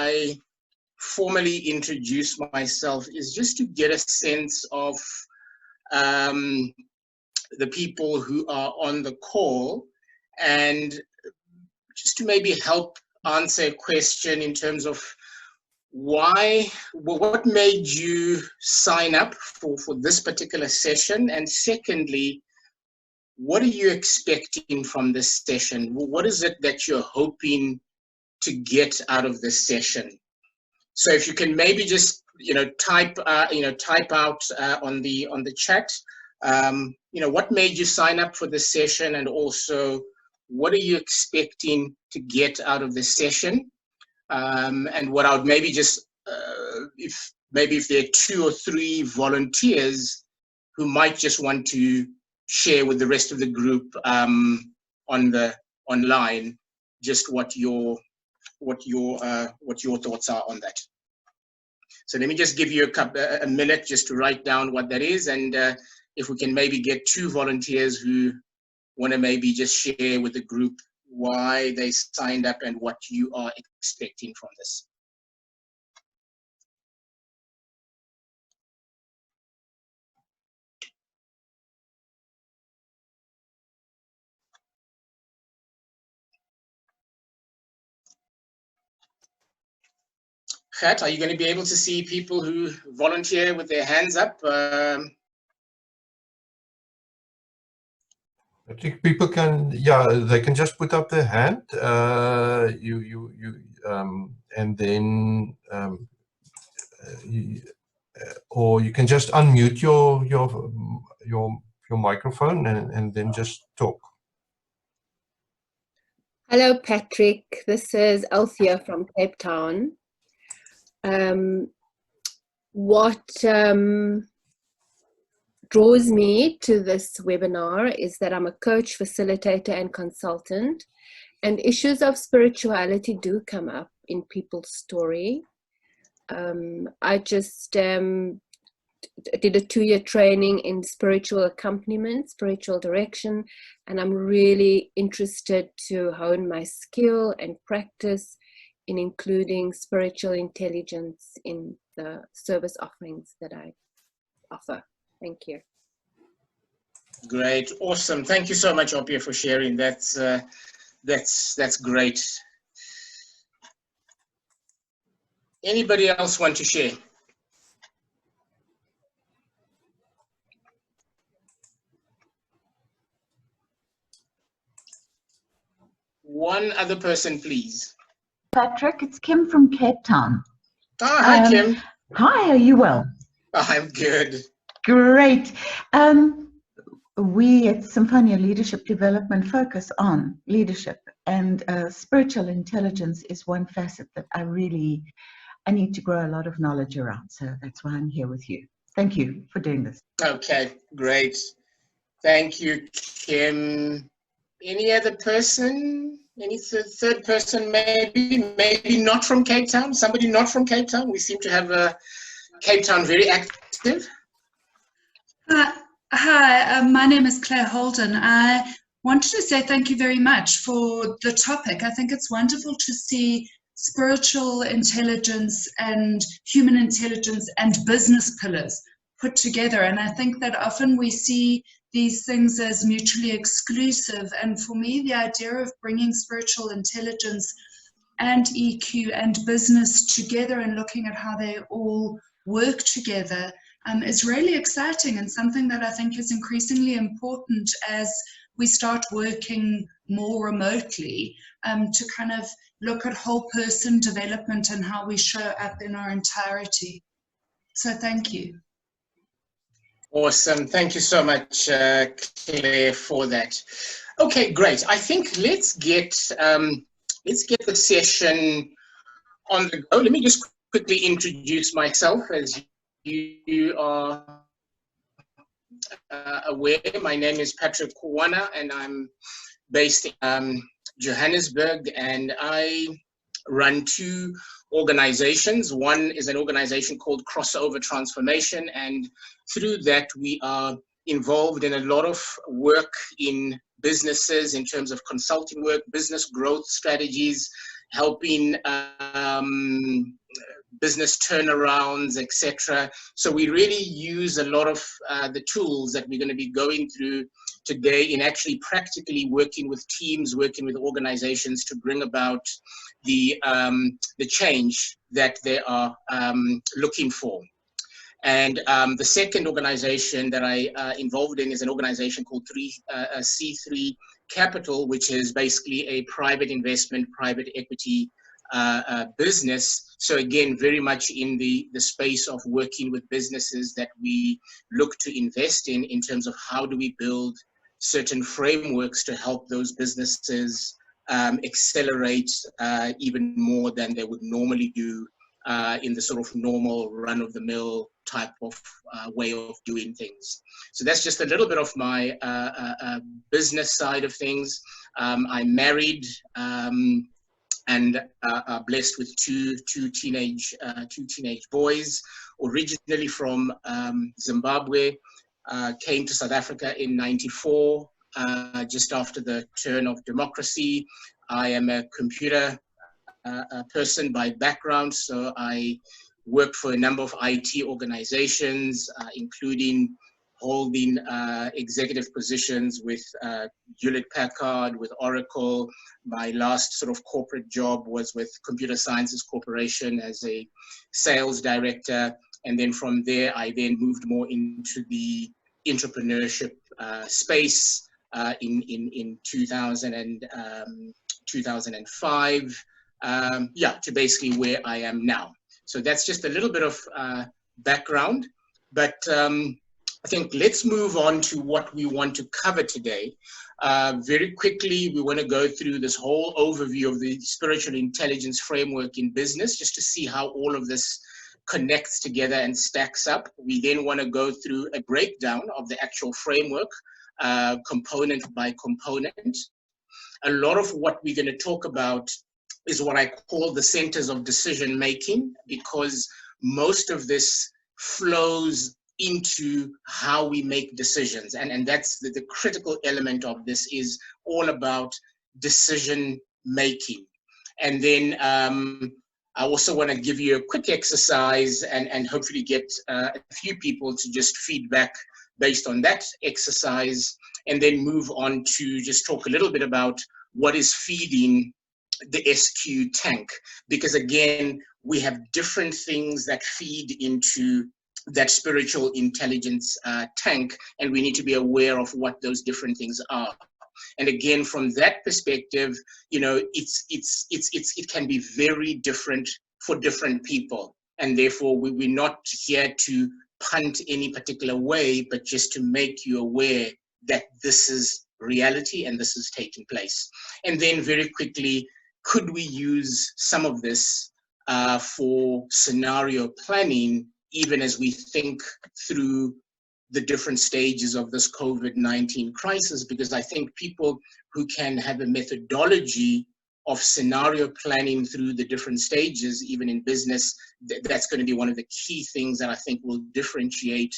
I formally introduce myself is just to get a sense of the people who are on the call, and just to maybe help answer a question in terms of what made you sign up for this particular session, and secondly, what are you expecting from this session? What is it that you're hoping to get out of this session? So if you can maybe just type out on the chat, what made you sign up for this session, and also what are you expecting to get out of this session? And what I would maybe just if there are 2 or 3 volunteers who might just want to share with the rest of the group online, just what your thoughts are on that. So let me just give you a minute just to write down what that is, and if we can maybe get 2 volunteers who want to maybe just share with the group why they signed up and what you are expecting from this. Kat, are you going to be able to see people who volunteer with their hands up? I think people can, yeah, they can just put up their hand, and then, or you can just unmute your microphone and then just talk. Hello, Patrick. This is Althea from Cape Town. What draws me to this webinar is that I'm a coach, facilitator, and consultant, and issues of spirituality do come up in people's story. I just did a 2-year training in spiritual accompaniment, spiritual direction, and I'm really interested to hone my skill and practice in including spiritual intelligence in the service offerings that I offer. Thank you. Great, awesome. Thank you so much, Opia, for sharing. That's great. Anybody else want to share? One other person, please. Patrick, it's Kim from Cape Town. Ah, hi, Kim. Hi, are you well? I'm good. Great. We at Symphonia Leadership Development focus on leadership, and spiritual intelligence is one facet that I need to grow a lot of knowledge around. So that's why I'm here with you. Thank you for doing this. Okay, great. Thank you, Kim. Any other person? Any third person, maybe not from Cape Town? Somebody not from Cape Town? We seem to have Cape Town very active. Hi, my name is Claire Holden. I wanted to say thank you very much for the topic. I think it's wonderful to see spiritual intelligence and human intelligence and business pillars put together. And I think that often we see these things as mutually exclusive. And for me, the idea of bringing spiritual intelligence and EQ and business together and looking at how they all work together is really exciting, and something that I think is increasingly important as we start working more remotely, to kind of look at whole person development and how we show up in our entirety. So thank you. Awesome. Thank you so much, Claire, for that. Okay, great. I think let's get the session on the go. Let me just quickly introduce myself. As you are aware, my name is Patrick Kuwana, and I'm based in Johannesburg, and I run 2 organizations. One is an organization called Crossover Transformation, and through that we are involved in a lot of work in businesses in terms of consulting work, business growth strategies, helping business turnarounds, etc. So we really use a lot of the tools that we're going to be going through today in actually practically working with teams, working with organizations to bring about the change that they are looking for. And the second organization that I involved in is an organization called C3 Capital, which is basically a private investment, private equity business. So again, very much in the space of working with businesses that we look to invest in terms of how do we build certain frameworks to help those businesses accelerate even more than they would normally do in the sort of normal run-of-the-mill type of way of doing things. So that's just a little bit of my business side of things. I'm married and blessed with two teenage boys, originally from Zimbabwe, came to South Africa in '94, just after the turn of democracy. I am a computer person by background, so I worked for a number of IT organizations, including holding executive positions with Hewlett-Packard, with Oracle. My last sort of corporate job was with Computer Sciences Corporation as a sales director. And then from there, I then moved more into the entrepreneurship space in 2000 and 2005, to basically where I am now. So that's just a little bit of background, but I think let's move on to what we want to cover today. Very quickly, we want to go through this whole overview of the spiritual intelligence framework in business, just to see how all of this connects together and stacks up. We then want to go through a breakdown of the actual framework, component by component. A lot of what we're going to talk about is what I call the centers of decision making, because most of this flows into how we make decisions. And that's the critical element of this, is all about decision making. And then I also want to give you a quick exercise and hopefully get a few people to just feedback based on that exercise, and then move on to just talk a little bit about what is feeding the SQ tank. Because again, we have different things that feed into that spiritual intelligence tank, and we need to be aware of what those different things are. And again, from that perspective, you know, it can be very different for different people, and therefore we're not here to punt any particular way, but just to make you aware that this is reality and this is taking place. And then very quickly, could we use some of this for scenario planning, even as we think through the different stages of this COVID-19 crisis? Because I think people who can have a methodology of scenario planning through the different stages, even in business, that's going to be one of the key things that I think will differentiate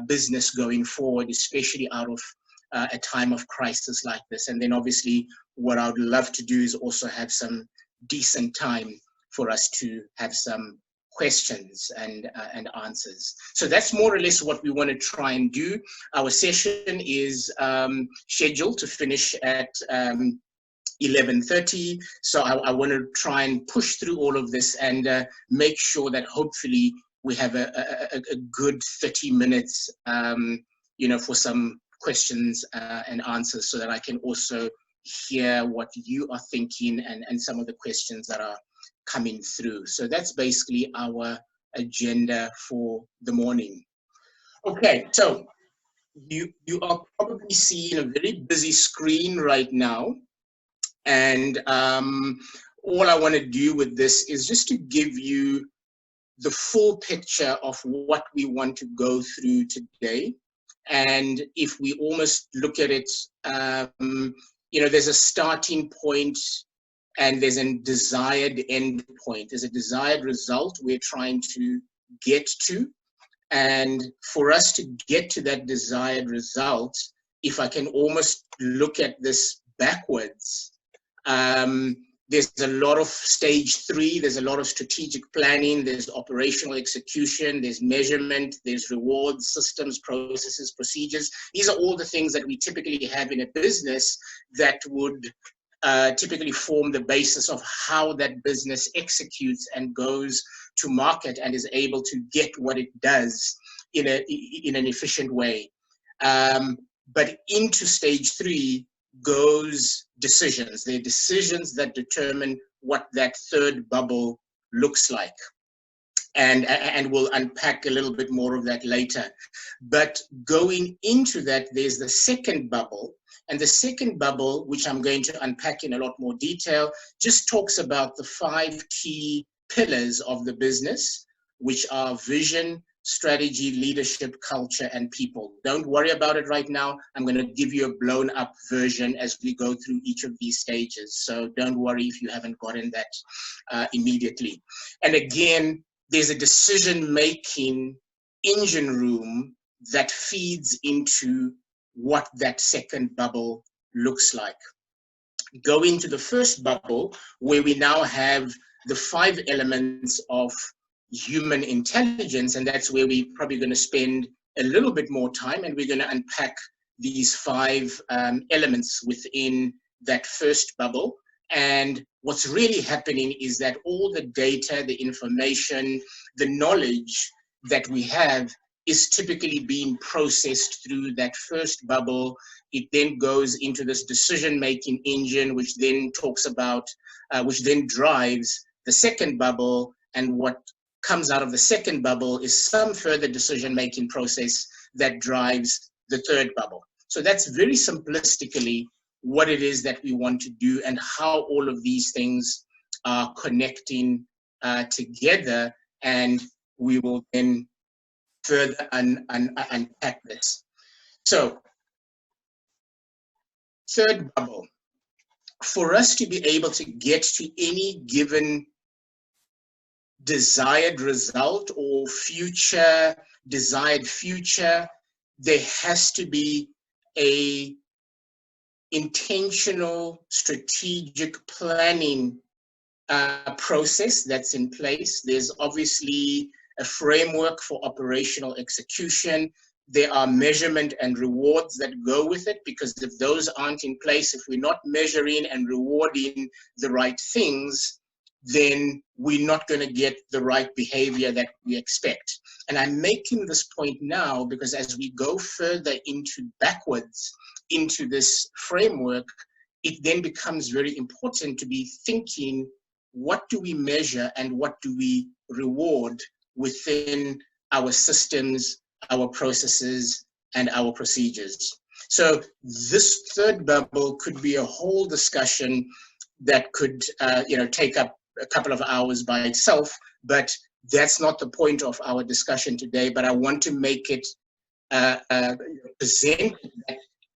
business going forward, especially out of a time of crisis like this. And then obviously what I would love to do is also have some decent time for us to have some questions and answers. So that's more or less what we want to try and do. Our session is scheduled to finish at 11:30. So I want to try and push through all of this and make sure that hopefully we have a good 30 minutes, you know, for some questions and answers, so that I can also hear what you are thinking and some of the questions that are coming through. So that's basically our agenda for the morning. Okay, so you are probably seeing a very busy screen right now. And all I want to do with this is just to give you the full picture of what we want to go through today. And if we almost look at it, you know, there's a starting point and there's a desired end point. There's a desired result we're trying to get to. And for us to get to that desired result, if I can almost look at this backwards, There's a lot of stage 3, there's a lot of strategic planning, there's operational execution, there's measurement, there's rewards, systems, processes, procedures. These are all the things that we typically have in a business that would typically form the basis of how that business executes and goes to market and is able to get what it does in an efficient way. But into stage 3 goes decisions. They're decisions that determine what that third bubble looks like. And we'll unpack a little bit more of that later. But going into that, there's the second bubble. And the second bubble, which I'm going to unpack in a lot more detail, just talks about the 5 key pillars of the business, which are vision, strategy, leadership, culture, and people. Don't worry about it right now. I'm going to give you a blown up version as we go through each of these stages. So don't worry if you haven't gotten that immediately. And again, there's a decision-making engine room that feeds into what that second bubble looks like. Go into the first bubble, where we now have the 5 elements of human intelligence, and that's where we're probably going to spend a little bit more time, and we're going to unpack these 5 elements within that first bubble. And what's really happening is that all the data, the information, the knowledge that we have is typically being processed through that first bubble. It then goes into this decision-making engine, which then talks about, which then drives the second bubble. And what comes out of the second bubble is some further decision-making process that drives the third bubble. So that's very simplistically what it is that we want to do and how all of these things are connecting together. And we will then further unpack this. So, third bubble. For us to be able to get to any given desired result or desired future, there has to be a intentional, strategic planning process that's in place. There's obviously a framework for operational execution. There are measurement and rewards that go with it, because if those aren't in place, if we're not measuring and rewarding the right things, then we're not going to get the right behavior that we expect. And I'm making this point now because as we go further backwards into this framework, it then becomes very important to be thinking, what do we measure and what do we reward within our systems, our processes, and our procedures? So this third bubble could be a whole discussion that could take up a couple of hours by itself, but that's not the point of our discussion today. But I want to make it present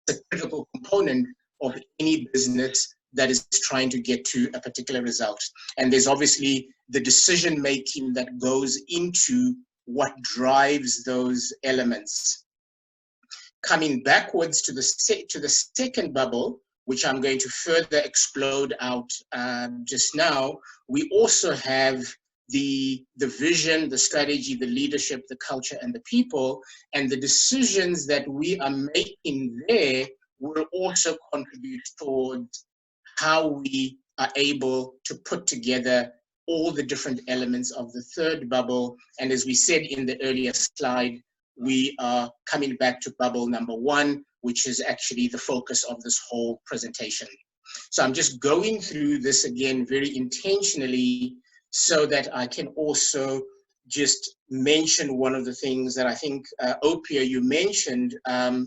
the critical component of any business that is trying to get to a particular result. And there's obviously the decision making that goes into what drives those elements. Coming backwards to the second bubble, which I'm going to further explode out just now, we also have the vision, the strategy, the leadership, the culture, and the people. And the decisions that we are making there will also contribute towards how we are able to put together all the different elements of the third bubble. And as we said in the earlier slide, we are coming back to bubble number 1, which is actually the focus of this whole presentation. So I'm just going through this again very intentionally so that I can also just mention one of the things that I think, Opia, you mentioned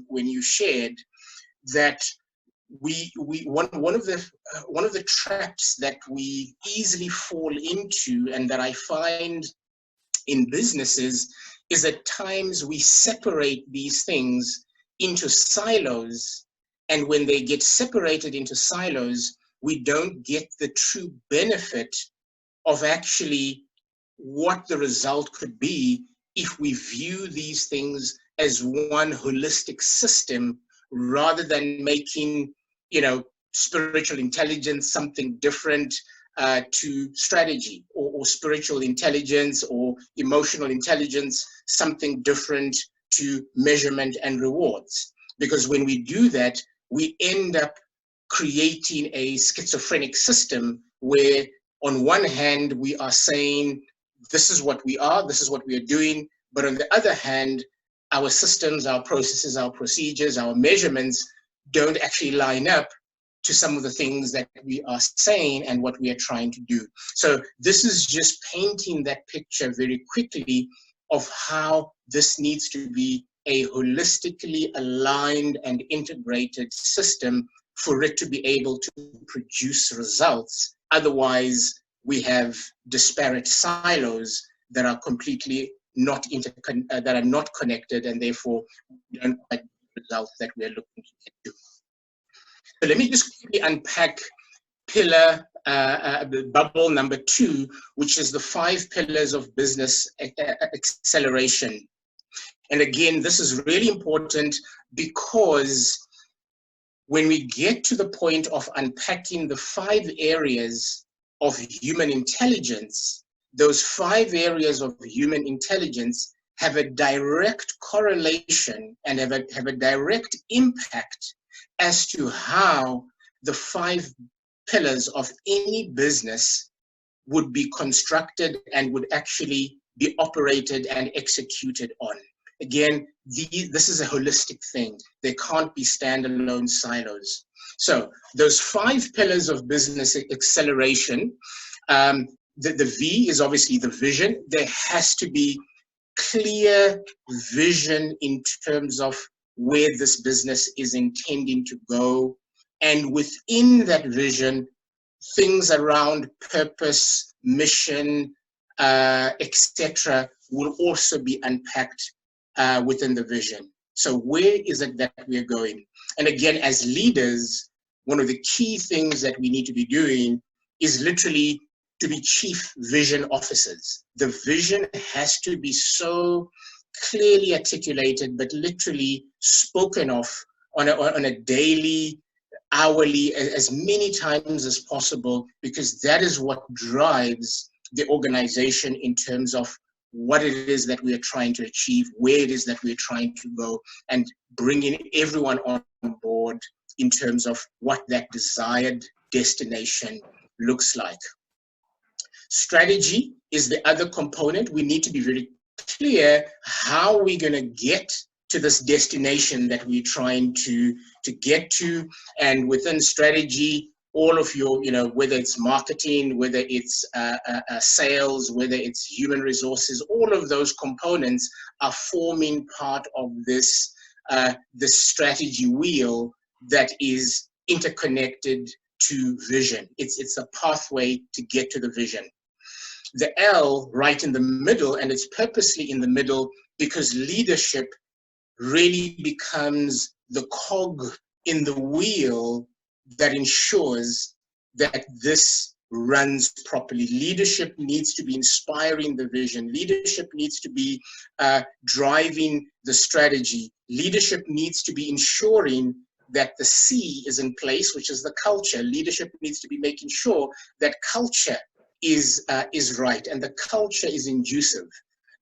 when you shared that one of the traps that we easily fall into, and that I find in businesses, is at times we separate these things into silos, and when they get separated into silos, we don't get the true benefit of actually what the result could be if we view these things as one holistic system, rather than making spiritual intelligence something different to strategy, or spiritual intelligence or emotional intelligence something different to measurement and rewards. Because when we do that, we end up creating a schizophrenic system where on one hand we are saying this is what we are, this is what we are doing, but on the other hand, our systems, our processes, our procedures, our measurements don't actually line up to some of the things that we are saying and what we are trying to do. So this is just painting that picture very quickly of how this needs to be a holistically aligned and integrated system for it to be able to produce results. Otherwise, we have disparate silos that are completely not that are not connected, and therefore don't quite get the results that we are looking to get to. So let me just quickly unpack pillar bubble number 2, which is the 5 pillars of business acceleration. And again, this is really important because when we get to the point of unpacking the 5 areas of human intelligence, those 5 areas of human intelligence have a direct correlation and have a direct impact as to how the 5 pillars of any business would be constructed and would actually be operated and executed on. Again, this is a holistic thing. There can't be standalone silos. So those 5 pillars of business acceleration, the V is obviously the vision. There has to be clear vision in terms of where this business is intending to go. And within that vision, things around purpose, mission, etc., will also be unpacked within the vision. So where is it that we are going? And again, as leaders, one of the key things that we need to be doing is literally to be chief vision officers. The vision has to be so clearly articulated, but literally spoken of on a daily, hourly, as many times as possible, because that is what drives the organization in terms of what it is that we are trying to achieve, where it is that we're trying to go, and bringing everyone on board in terms of what that desired destination looks like. Strategy is the other component. We need to be very clear how we're going to get to this destination that we're trying to get to. And within strategy, all of your, whether it's marketing, whether it's sales, whether it's human resources, all of those components are forming part of this strategy wheel that is interconnected to vision. It's a pathway to get to the vision. The L right in the middle, and it's purposely in the middle because leadership really becomes the cog in the wheel that ensures that this runs properly. Leadership needs to be inspiring the vision. Leadership needs to be driving the strategy. Leadership needs to be ensuring that the C is in place, which is the culture. Leadership needs to be making sure that culture is right, and the culture is inducive,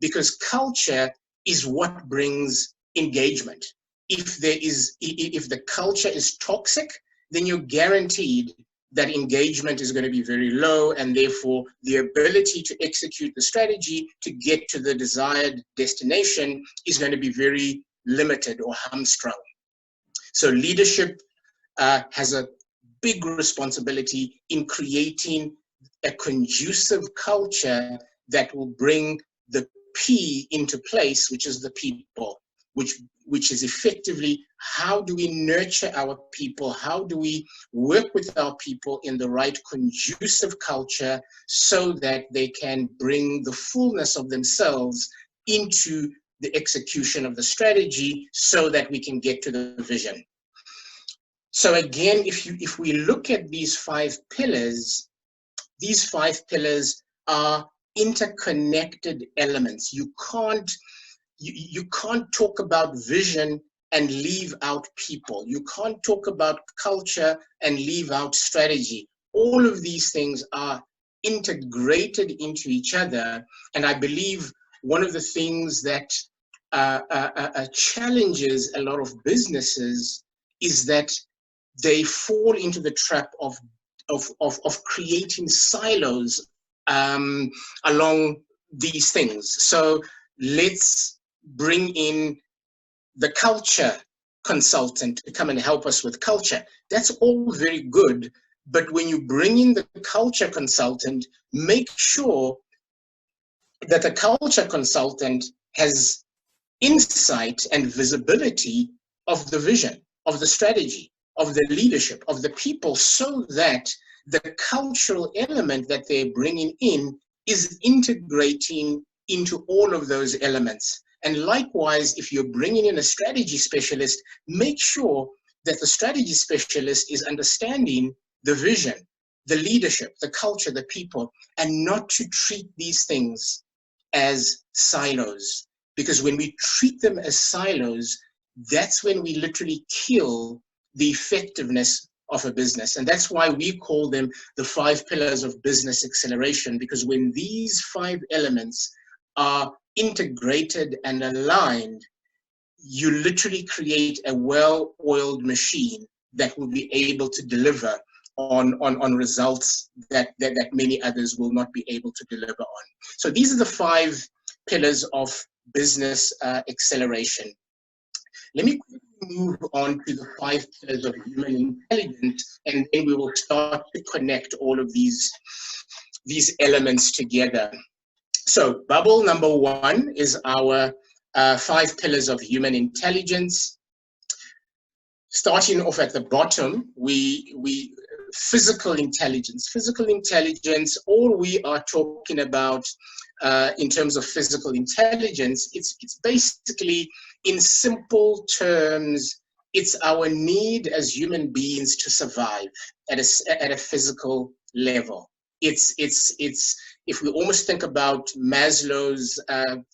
because culture is what brings engagement. If the culture is toxic, then you're guaranteed that engagement is going to be very low, and therefore the ability to execute the strategy to get to the desired destination is going to be very limited or hamstrung. So leadership has a big responsibility in creating a conducive culture that will bring the P into place, which is the people, which is effectively how do we nurture our people, how do we work with our people in the right conducive culture so that they can bring the fullness of themselves into the execution of the strategy so that we can get to the vision. So again, if we look at these 5 pillars, these 5 pillars are interconnected elements. You can't talk about vision and leave out people. You can't talk about culture and leave out strategy. All of these things are integrated into each other. And I believe one of the things that challenges a lot of businesses is that they fall into the trap of creating silos along these things. So let's bring in the culture consultant to come and help us with culture. That's all very good, but when you bring in the culture consultant, make sure that the culture consultant has insight and visibility of the vision, of the strategy, of the leadership, of the people, so that the cultural element that they're bringing in is integrating into all of those elements. And likewise, if you're bringing in a strategy specialist, make sure that the strategy specialist is understanding the vision, the leadership, the culture, the people, and not to treat these things as silos. Because when we treat them as silos, that's when we literally kill the effectiveness of a business. And that's why we call them the 5 pillars of business acceleration, because when these 5 elements are integrated and aligned, you literally create a well-oiled machine that will be able to deliver on results that many others will not be able to deliver on. So these are the 5 pillars of business acceleration. Let me move on to the 5 pillars of human intelligence, and then we will start to connect all of these elements together. So bubble number 1 is our 5 pillars of human intelligence. Starting off at the bottom, we physical intelligence. Physical intelligence, all we are talking about in terms of physical intelligence, it's basically, in simple terms, it's our need as human beings to survive at a physical level. It's if we almost think about Maslow's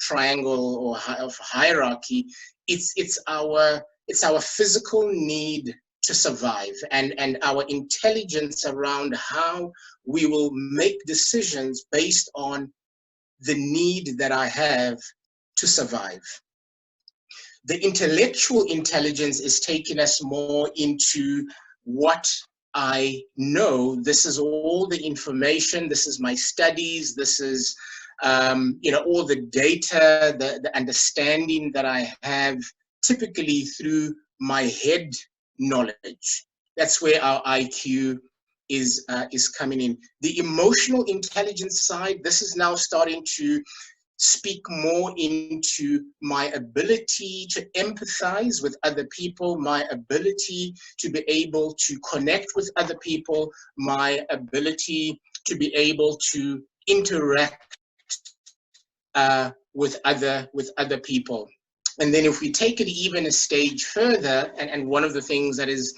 triangle or of hierarchy, it's our physical need to survive, and our intelligence around how we will make decisions based on the need that I have to survive. The intellectual intelligence is taking us more into what I know. This is all the information, this is my studies, this is all the data, the understanding that I have typically through my head knowledge. That's where our IQ is coming in. The emotional intelligence side, this is now starting to speak more into my ability to empathize with other people, my ability to be able to connect with other people, my ability to be able to interact with other people. And then if we take it even a stage further, and one of the things that is,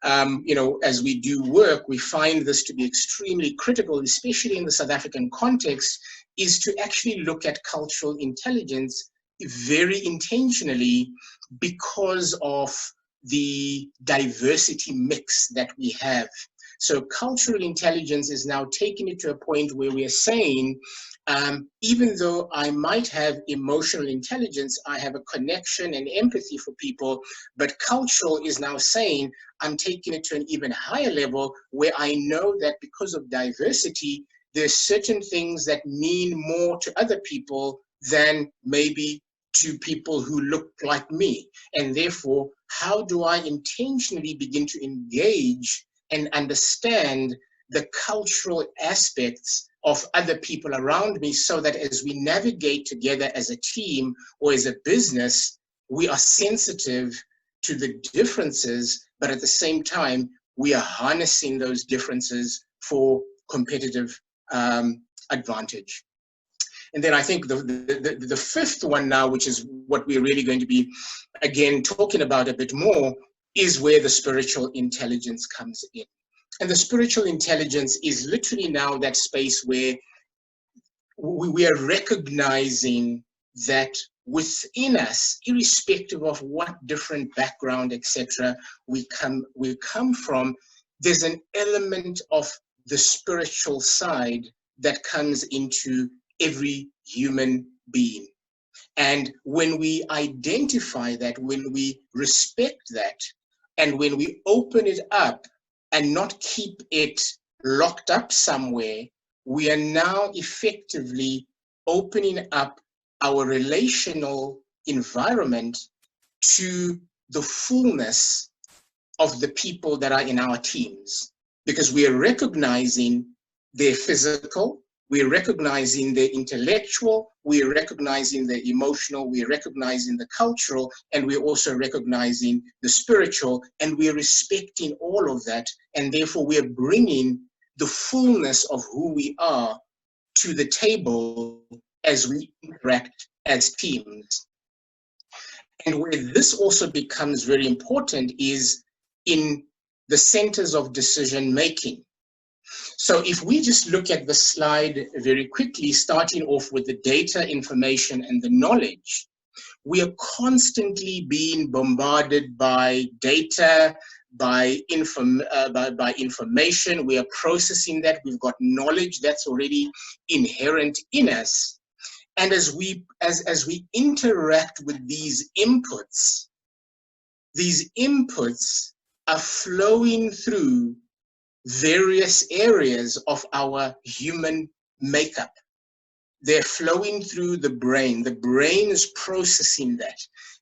as we do work, we find this to be extremely critical, especially in the South African context, is to actually look at cultural intelligence very intentionally because of the diversity mix that we have. So cultural intelligence is now taking it to a point where we are saying, even though I might have emotional intelligence, I have a connection and empathy for people, but cultural is now saying, I'm taking it to an even higher level where I know that because of diversity, there's certain things that mean more to other people than maybe to people who look like me. And therefore, how do I intentionally begin to engage and understand the cultural aspects of other people around me, so that as we navigate together as a team or as a business, we are sensitive to the differences, but at the same time, we are harnessing those differences for competitive advantage. And then I think the 5th one now, which is what we're really going to be, again, talking about a bit more, is where the spiritual intelligence comes in. And the spiritual intelligence is literally now that space where we are recognizing that within us, irrespective of what different background, etc., we come from, there's an element of the spiritual side that comes into every human being. And when we identify that, when we respect that, and when we open it up and not keep it locked up somewhere, we are now effectively opening up our relational environment to the fullness of the people that are in our teams, because we are recognizing their physical, we're recognizing the intellectual, we're recognizing the emotional, we're recognizing the cultural, and we're also recognizing the spiritual, and we're respecting all of that, and therefore we're bringing the fullness of who we are to the table as we interact as teams. And where this also becomes very important is in the centers of decision making. So if we just look at the slide very quickly, starting off with the data, information, and the knowledge, we are constantly being bombarded by data, by information. We are processing that. We've got knowledge that's already inherent in us. And as we interact with these inputs are flowing through various areas of our human makeup. They're flowing through the brain. The brain is processing that.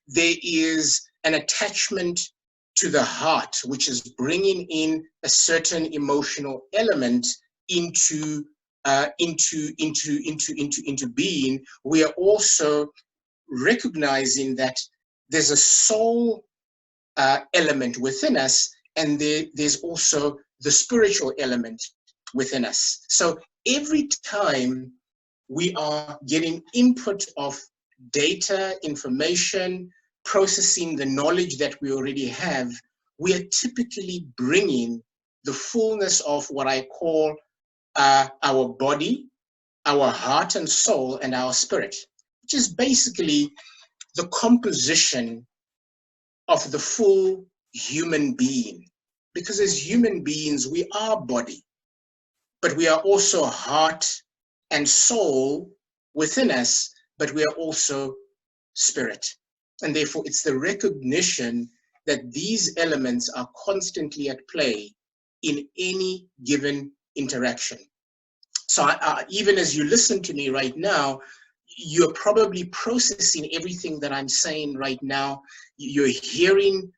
There is an attachment to the heart, which is bringing in a certain emotional element into being. We are also recognizing that there's a soul element within us, and there's also the spiritual element within us. So every time we are getting input of data, information, processing the knowledge that we already have, we are typically bringing the fullness of what I call our body, our heart and soul, and our spirit, which is basically the composition of the full human being. Because as human beings, we are body, but we are also heart and soul within us, but we are also spirit. And therefore, it's the recognition that these elements are constantly at play in any given interaction. So even as you listen to me right now, you're probably processing everything that I'm saying right now. You're hearing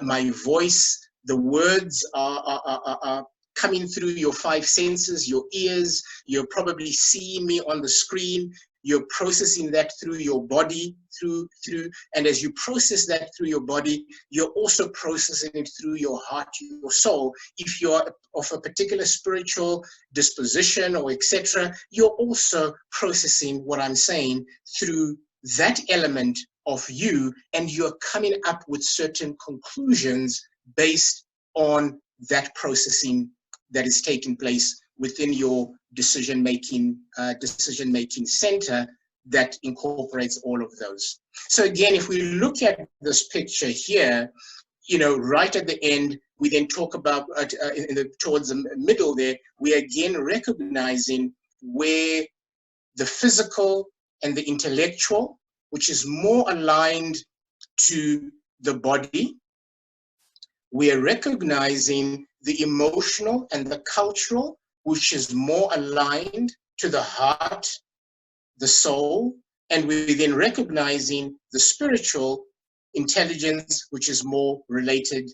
my voice. The words are coming through your five senses, your ears. You're probably seeing me on the screen. You're processing that through your body, and as you process that through your body, you're also processing it through your heart, your soul. If you're of a particular spiritual disposition or etc., you're also processing what I'm saying through that element of you, and you're coming up with certain conclusions based on that processing that is taking place within your decision-making center that incorporates all of those. So again, if we look at this picture here, you know, right at the end, we then talk about, towards the middle there, we again recognizing where the physical and the intellectual, which is more aligned to the body, we are recognizing the emotional and the cultural, which is more aligned to the heart, the soul, and we're then recognizing the spiritual intelligence, which is more related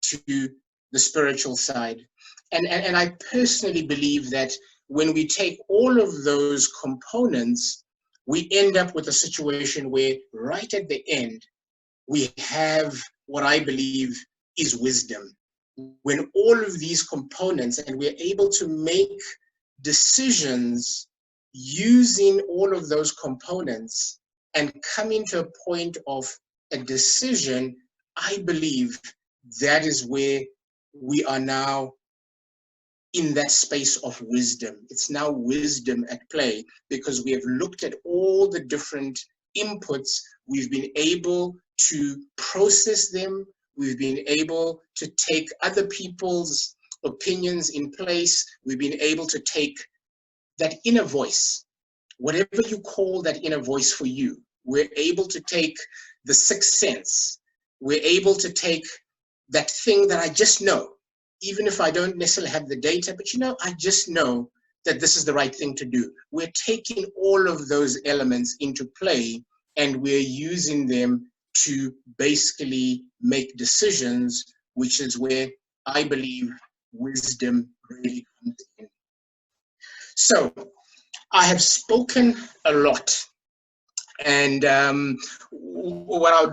to the spiritual side. And I personally believe that when we take all of those components, we end up with a situation where right at the end, we have what I believe is wisdom. When all of these components, and we're able to make decisions using all of those components and coming to a point of a decision, I believe that is where we are now in that space of wisdom. It's now wisdom at play because we have looked at all the different inputs, we've been able to process them. We've been able to take other people's opinions in place. We've been able to take that inner voice, whatever you call that inner voice for you. We're able to take the sixth sense. We're able to take that thing that I just know, even if I don't necessarily have the data, but I just know that this is the right thing to do. We're taking all of those elements into play, and we're using them to basically make decisions, which is where I believe wisdom really comes in. So I have spoken a lot, and what I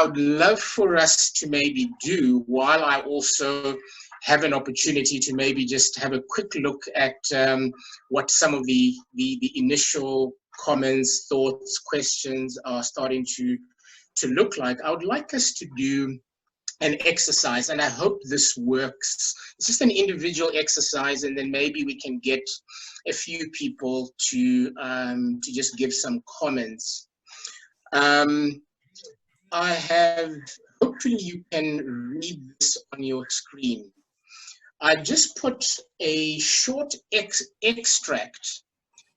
would love for us to maybe do, while I also have an opportunity to maybe just have a quick look at what some of the initial comments, thoughts, questions are starting to look like. I would like us to do an exercise, and I hope this works. It's just an individual exercise, and then maybe we can get a few people to just give some comments. I have, hopefully you can read this on your screen. I just put a short extract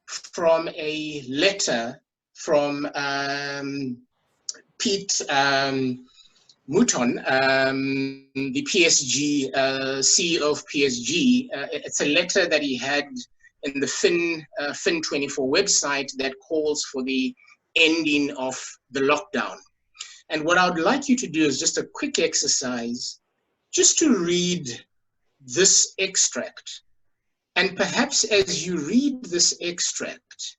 from a letter from Pete Mouton, the PSG, CEO of PSG. It's a letter that he had in the Fin24 website that calls for the ending of the lockdown. And what I would like you to do is just a quick exercise, just to read this extract. And perhaps as you read this extract,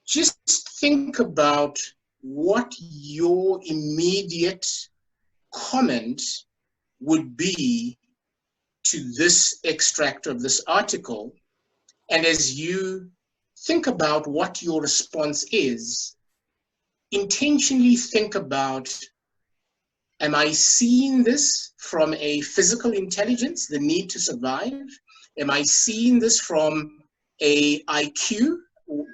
just think about what your immediate comment would be to this extract of this article. And as you think about what your response is, intentionally think about, am I seeing this from a physical intelligence, the need to survive? Am I seeing this from a IQ,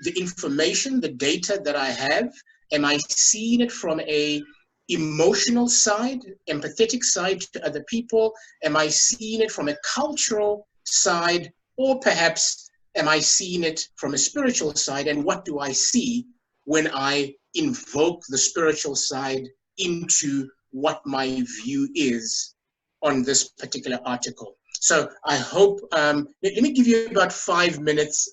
the information, the data that I have? Am I seeing it from a emotional side, empathetic side to other people? Am I seeing it from a cultural side? Or perhaps am I seeing it from a spiritual side? And what do I see when I invoke the spiritual side into what my view is on this particular article? So I hope, let me give you about 5 minutes.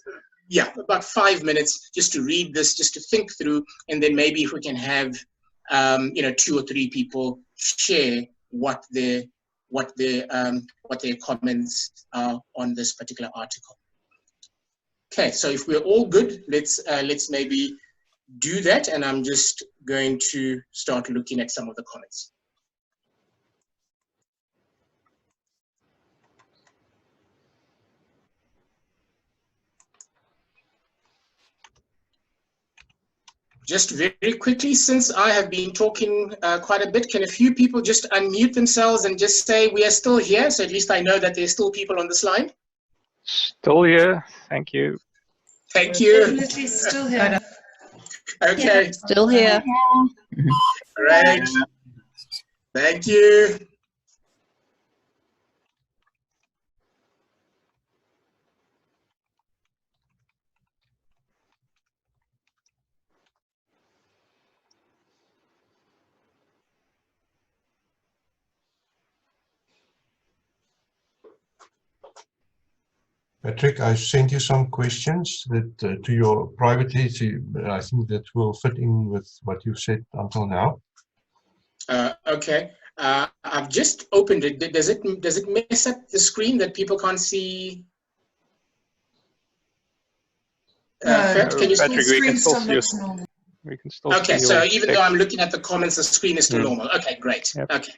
Yeah, about 5 minutes just to read this, just to think through, and then maybe if we can have 2 or 3 people share what their comments are on this particular article. Okay, so if we're all good, let's maybe do that, and I'm just going to start looking at some of the comments. Just very quickly, since I have been talking quite a bit, can a few people just unmute themselves and just say we are still here, so at least I know that there's still people on this line? Still here, thank you. Thank you. Definitely still here. Okay. Yeah, still here. Great. Thank you. Patrick, I sent you some questions that to your privately. So I think that will fit in with what you've said until now. Okay. I've just opened it. Does it mess up the screen that people can't see? Fred, can you Patrick, we can still see looks normal. We can still see okay, so your even text. though I'm looking at the comments, the screen is still normal. Okay, great. Yep. Okay.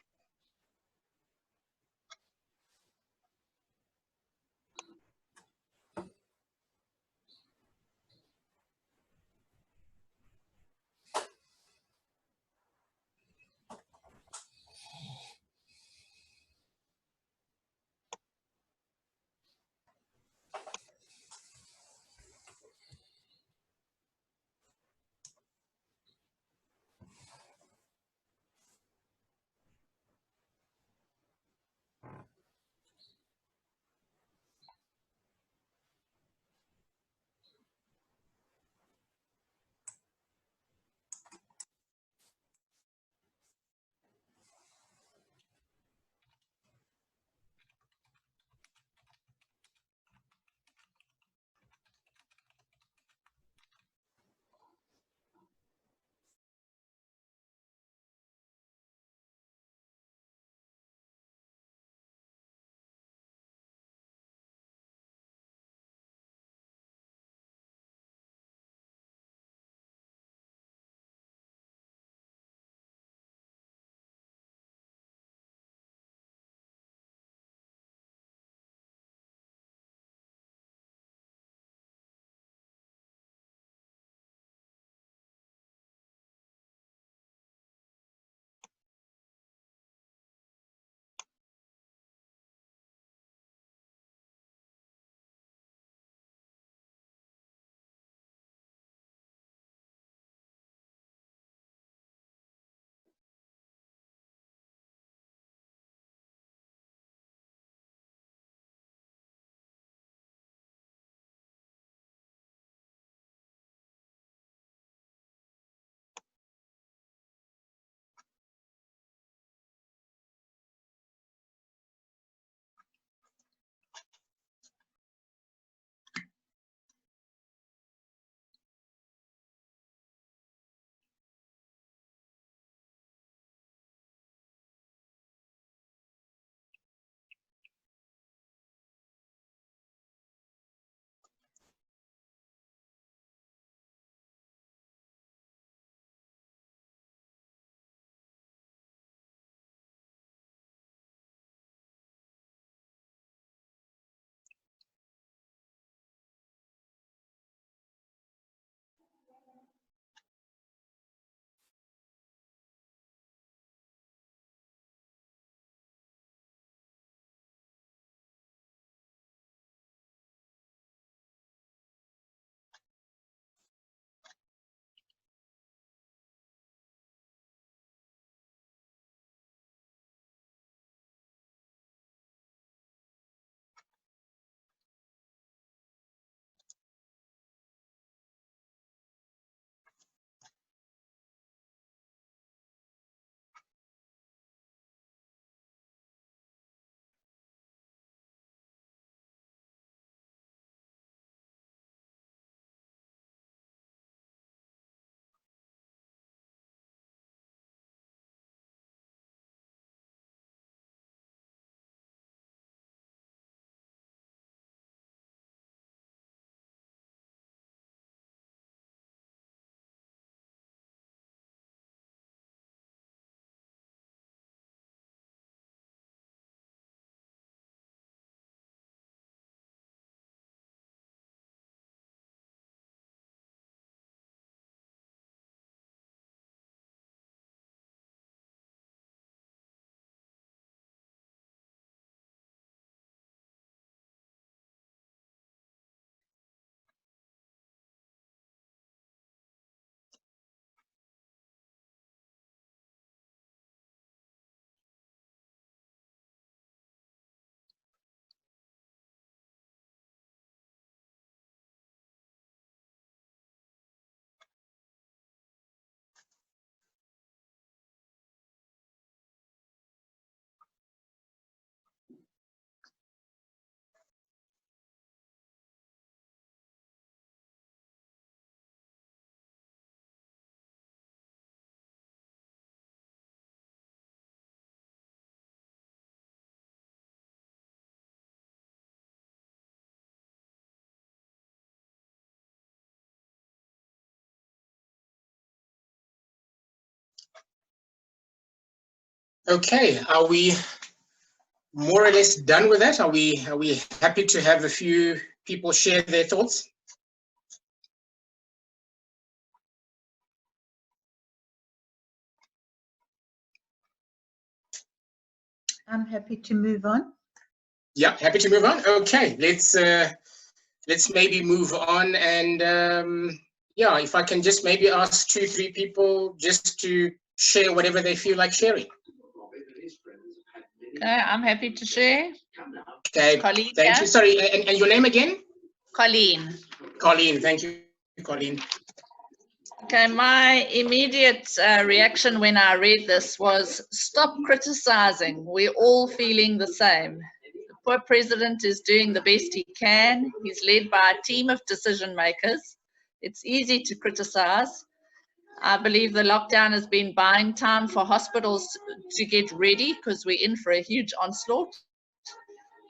Okay, are we more or less done with that? Are we happy to have a few people share their thoughts? I'm happy to move on. Yeah, happy to move on. Okay, let's maybe move on, and yeah, if I can just maybe ask 2-3 people just to share whatever they feel like sharing. Okay, I'm happy to share. Okay, Colleen, thank yeah? you. Sorry, and your name again? Colleen. Colleen, thank you, Colleen. Okay, my immediate reaction when I read this was stop criticizing. We're all feeling the same. The poor president is doing the best he can. He's led by a team of decision makers. It's easy to criticize. I believe the lockdown has been buying time for hospitals to get ready because we're in for a huge onslaught.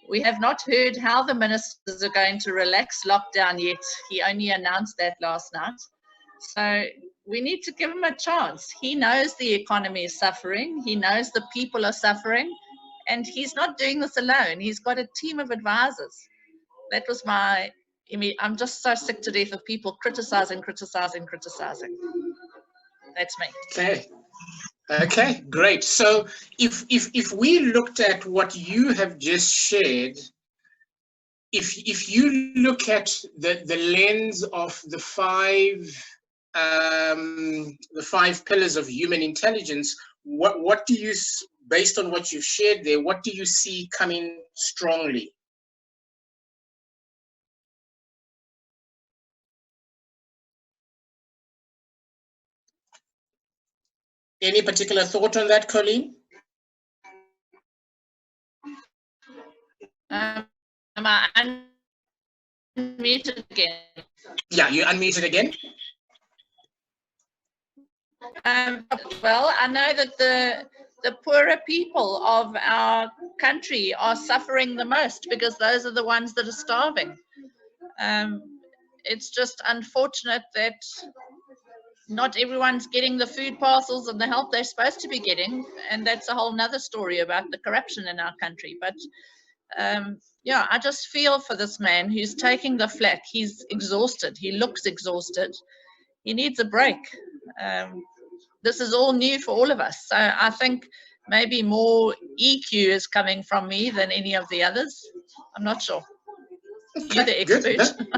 We have not heard how the ministers are going to relax lockdown yet. He only announced that last night. So we need to give him a chance. He knows the economy is suffering. He knows the people are suffering. And he's not doing this alone. He's got a team of advisors. That was my, I'm just so sick to death of people criticizing. That's me. Okay. Okay, great. So if we looked at what you have just shared, if you look at the lens of the five pillars of human intelligence, what do you, based on what you've shared there, what do you see coming strongly? Any particular thought on that, Colleen? Am I unmuted again? Yeah, you unmuted again. Well, I know that the poorer people of our country are suffering the most because those are the ones that are starving. It's just unfortunate that not everyone's getting the food parcels and the help they're supposed to be getting, and that's a whole nother story about the corruption in our country. But yeah, I just feel for this man who's taking the flak. He's exhausted. He looks exhausted. He needs a break. This is all new for all of us. So I think maybe more EQ is coming from me than any of the others. I'm not sure. Okay, you're the expert.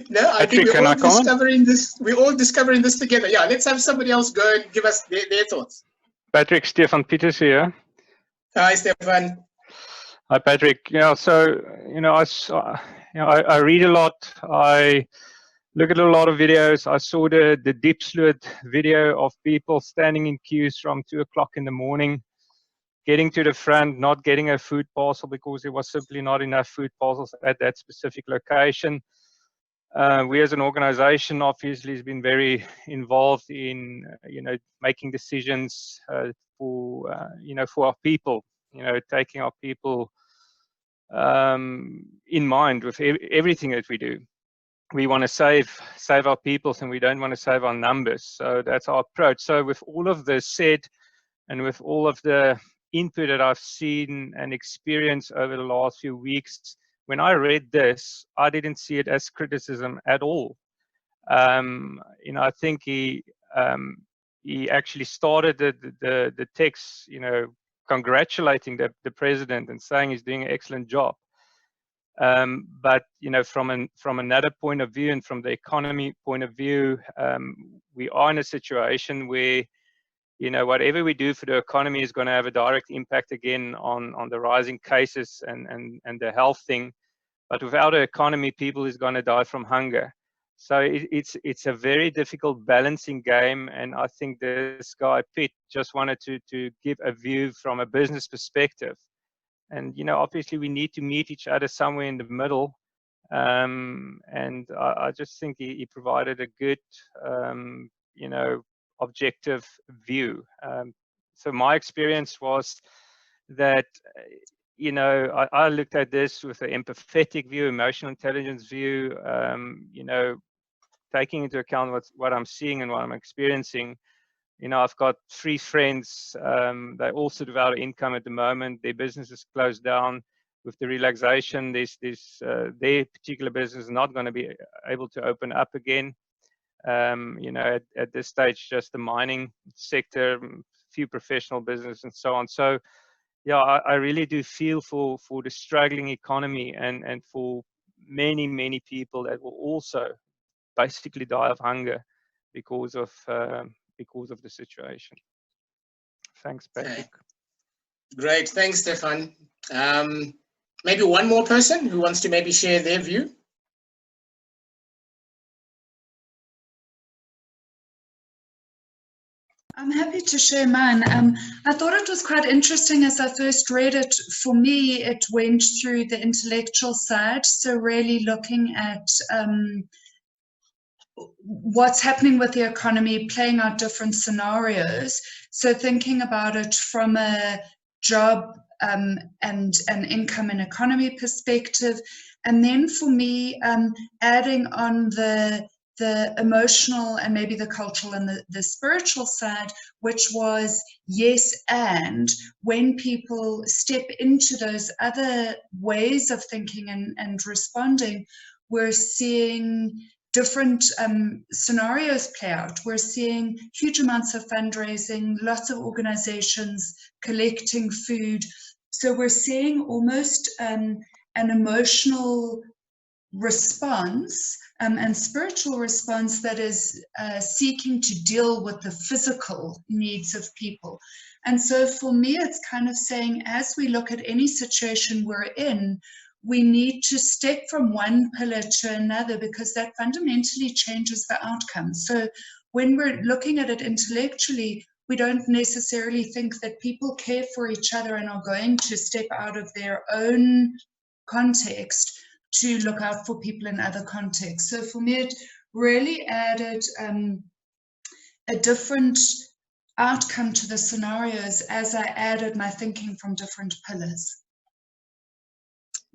No, I think Patrick, we're all can I comment? discovering this. We're all discovering this together. Yeah, let's have somebody else go and give us their thoughts. Patrick, Stefan Peters here. Hi, Stefan. Hi, Patrick. Yeah, so I read a lot. I look at a lot of videos. I saw the Diepsloot video of people standing in queues from 2 o'clock in the morning, getting to the front, not getting a food parcel because there was simply not enough food parcels at that specific location. We as an organization obviously has been very involved in making decisions for our people, taking our people in mind with everything that we do. We want to save our peoples and we don't want to save our numbers. So that's our approach. So with all of this said, and with all of the input that I've seen and experienced over the last few weeks, when I read this, I didn't see it as criticism at all. I think he actually started the text, congratulating the president and saying he's doing an excellent job. But from another point of view and from the economy point of view, we are in a situation where whatever we do for the economy is going to have a direct impact again on the rising cases and the health thing. But without an economy, people is going to die from hunger. So it's a very difficult balancing game. And I think this guy, Pitt, just wanted to give a view from a business perspective. And, obviously we need to meet each other somewhere in the middle. And I just think he provided a good, objective view. So my experience was that, I looked at this with an empathetic view, emotional intelligence view, taking into account what I'm seeing and what I'm experiencing. You know, I've got 3 friends, they all sort of out of income at the moment. Their business is closed down. With the relaxation, their particular business is not going to be able to open up again. You know, at this stage, just the mining sector, few professional business and so on. So, yeah, I really do feel for the struggling economy and for many people that will also basically die of hunger because of the situation. Thanks, Patrick. Okay. Great, thanks, Stefan. Maybe one more person who wants to maybe share their view. I'm happy to share mine. I thought it was quite interesting as I first read it. For me, it went through the intellectual side, so really looking at what's happening with the economy, playing out different scenarios. So thinking about it from a job and an income and economy perspective. And then for me, adding on the emotional and maybe the cultural and the spiritual side, which was yes, and when people step into those other ways of thinking and responding, we're seeing different scenarios play out. We're seeing huge amounts of fundraising, lots of organizations collecting food. So we're seeing almost an emotional response and spiritual response that is seeking to deal with the physical needs of people. And so for me, it's kind of saying, as we look at any situation we're in, we need to step from one pillar to another because that fundamentally changes the outcome. So when we're looking at it intellectually, we don't necessarily think that people care for each other and are going to step out of their own context to look out for people in other contexts. So for me, it really added a different outcome to the scenarios as I added my thinking from different pillars.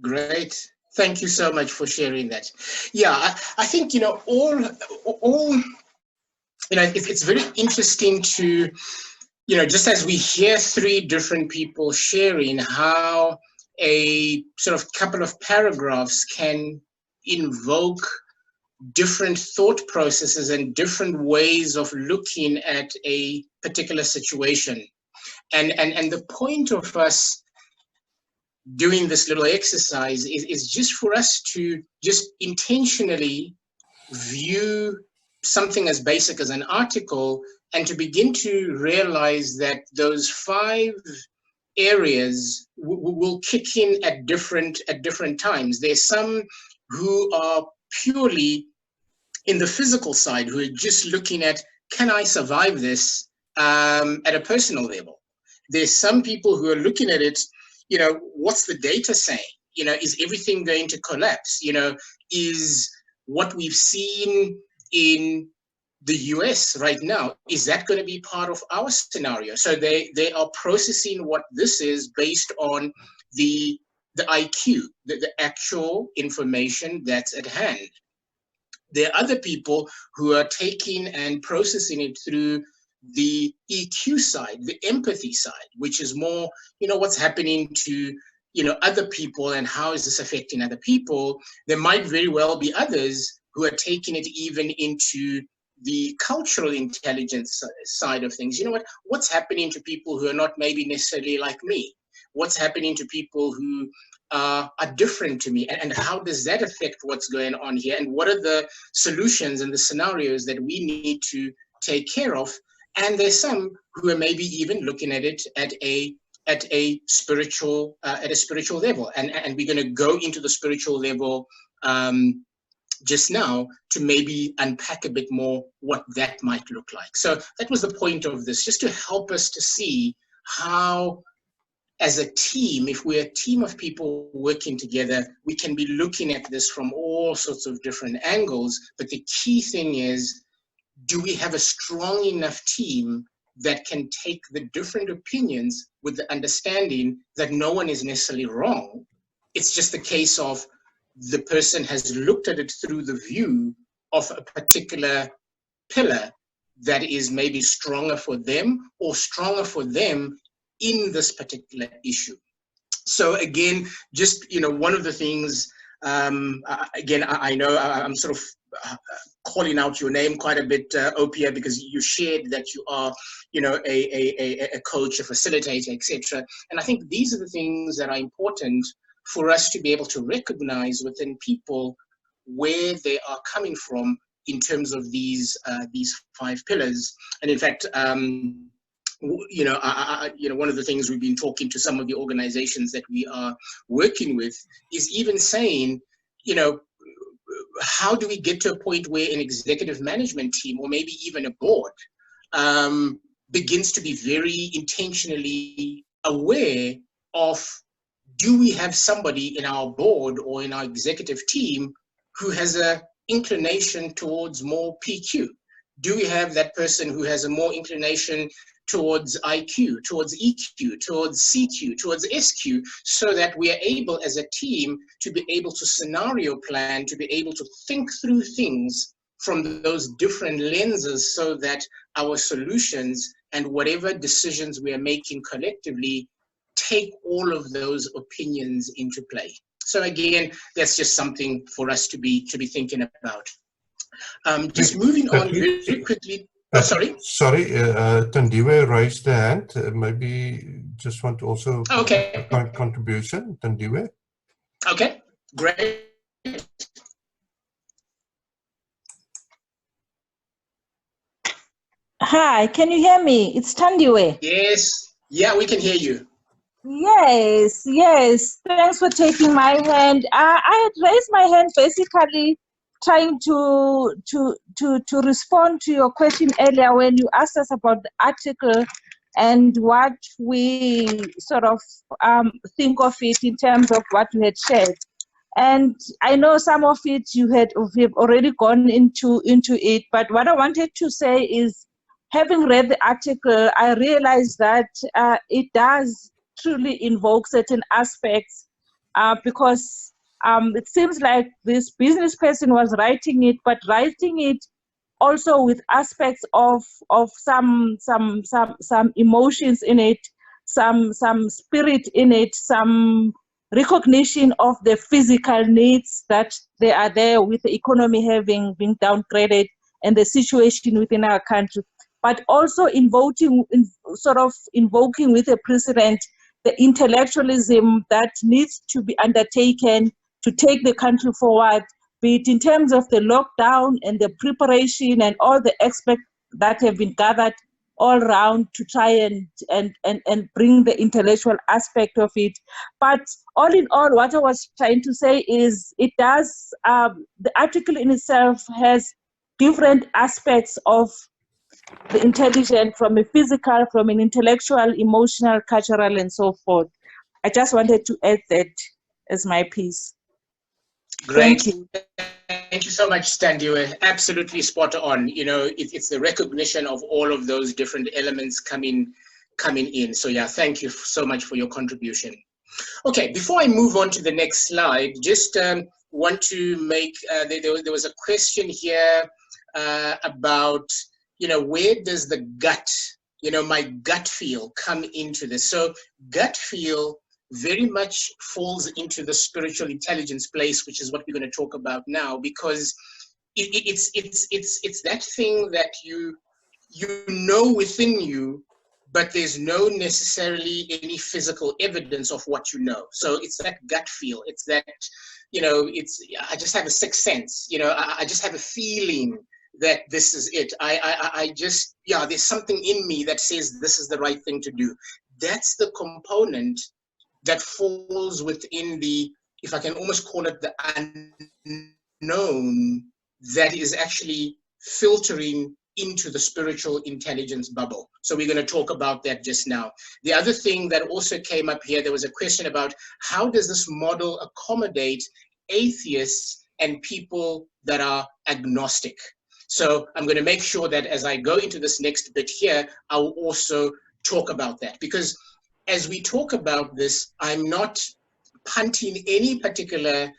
Great. Thank you so much for sharing that. Yeah, I think, you know, all, you know, it's very interesting to, you know, just as we hear 3 different people sharing how a sort of couple of paragraphs can invoke different thought processes and different ways of looking at a particular situation. And the point of us doing this little exercise is just for us to just intentionally view something as basic as an article and to begin to realize that those 5 areas will kick in at different times. There's some who are purely in the physical side, who are just looking at, can I survive this at a personal level? There's some people who are looking at it, you know, what's the data saying? You know, is everything going to collapse? You know, is what we've seen in the US right now, is that going to be part of our scenario? So they are processing what this is based on the IQ, the actual information that's at hand. There are other people who are taking and processing it through the EQ side, the empathy side, which is more, you know, what's happening to, you know, other people and how is this affecting other people. There might very well be others who are taking it even into the cultural intelligence side of things. You know what? What's happening to people who are not maybe necessarily like me? What's happening to people who are different to me? And how does that affect what's going on here? And what are the solutions and the scenarios that we need to take care of? And there's some who are maybe even looking at it at a spiritual level. And we're going to go into the spiritual level just now to maybe unpack a bit more what that might look like. So that was the point of this, just to help us to see how, as a team, if we're a team of people working together, we can be looking at this from all sorts of different angles. But the key thing is, do we have a strong enough team that can take the different opinions with the understanding that no one is necessarily wrong? It's just a case of the person has looked at it through the view of a particular pillar that is maybe stronger for them or stronger for them in this particular issue. So again, just, you know, one of the things, again, I know I'm sort of calling out your name quite a bit, Opia, because you shared that you are, you know, a coach, a facilitator, etc. And I think these are the things that are important for us to be able to recognize within people where they are coming from in terms of these 5 pillars. And in fact, you know, you know, one of the things we've been talking to some of the organizations that we are working with is even saying, you know, how do we get to a point where an executive management team, or maybe even a board, begins to be very intentionally aware of, do we have somebody in our board or in our executive team who has an inclination towards more PQ? Do we have that person who has a more inclination towards IQ, towards EQ, towards CQ, towards SQ, so that we are able as a team to be able to scenario plan, to be able to think through things from those different lenses, so that our solutions and whatever decisions we are making collectively take all of those opinions into play. So again, that's just something for us to be thinking about. Just moving on very quickly. Oh, sorry. Sorry, Tandiwe raised the hand. Maybe just want to also okay. a contribution, Tandiwe. Okay, great. Hi, can you hear me? It's Tandiwe. Yes, yeah, we can hear you. Yes, yes. Thanks for taking my hand. I had raised my hand basically trying to respond to your question earlier when you asked us about the article and what we sort of think of it in terms of what you had shared. And I know some of it you have already gone into it, but what I wanted to say is, having read the article, I realized that it does truly invoke certain aspects because it seems like this business person was writing it, but writing it also with aspects of some emotions in it, some spirit in it, some recognition of the physical needs that they are there with the economy having been downgraded and the situation within our country, but also invoking with the president the intellectualism that needs to be undertaken to take the country forward, be it in terms of the lockdown and the preparation and all the experts that have been gathered all around to try and bring the intellectual aspect of it. But all in all, what I was trying to say is it does, the article in itself has different aspects of the intelligence, from a physical, from an intellectual, emotional, cultural, and so forth. I just wanted to add that as my piece. Great. Thank you. Thank you so much, Stan. You were absolutely spot on. You know, it's the recognition of all of those different elements coming in. So yeah, thank you so much for your contribution. Okay, before I move on to the next slide, just want to make, there was a question here about, you know, where does the gut, you know, my gut feel come into this? So gut feel very much falls into the spiritual intelligence place, which is what we're going to talk about now, because it's that thing that you know within you, but there's no necessarily any physical evidence of what you know. So it's that gut feel. It's that, you know, I just have a sixth sense. You know, I just have a feeling that this is it. I just, yeah, there's something in me that says this is the right thing to do. That's the component that falls within the, if I can almost call it the unknown, that is actually filtering into the spiritual intelligence bubble. So we're going to talk about that just now. The other thing that also came up here, there was a question about how does this model accommodate atheists and people that are agnostic? So I'm going to make sure that as I go into this next bit here, I will also talk about that, because as we talk about this, I'm not punting any particular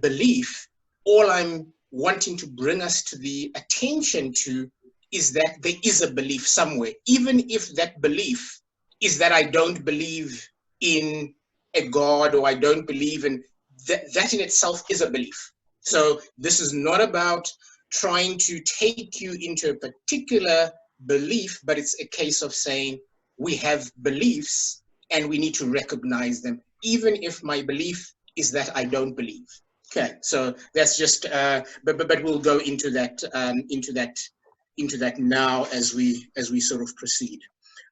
belief. All I'm wanting to bring us to the attention to is that there is a belief somewhere, even if that belief is that I don't believe in a God, or I don't believe in that in itself is a belief. So this is not about trying to take you into a particular belief, but it's a case of saying we have beliefs and we need to recognize them, even if my belief is that I don't believe. Okay, so that's just, but we'll go into that now as we sort of proceed.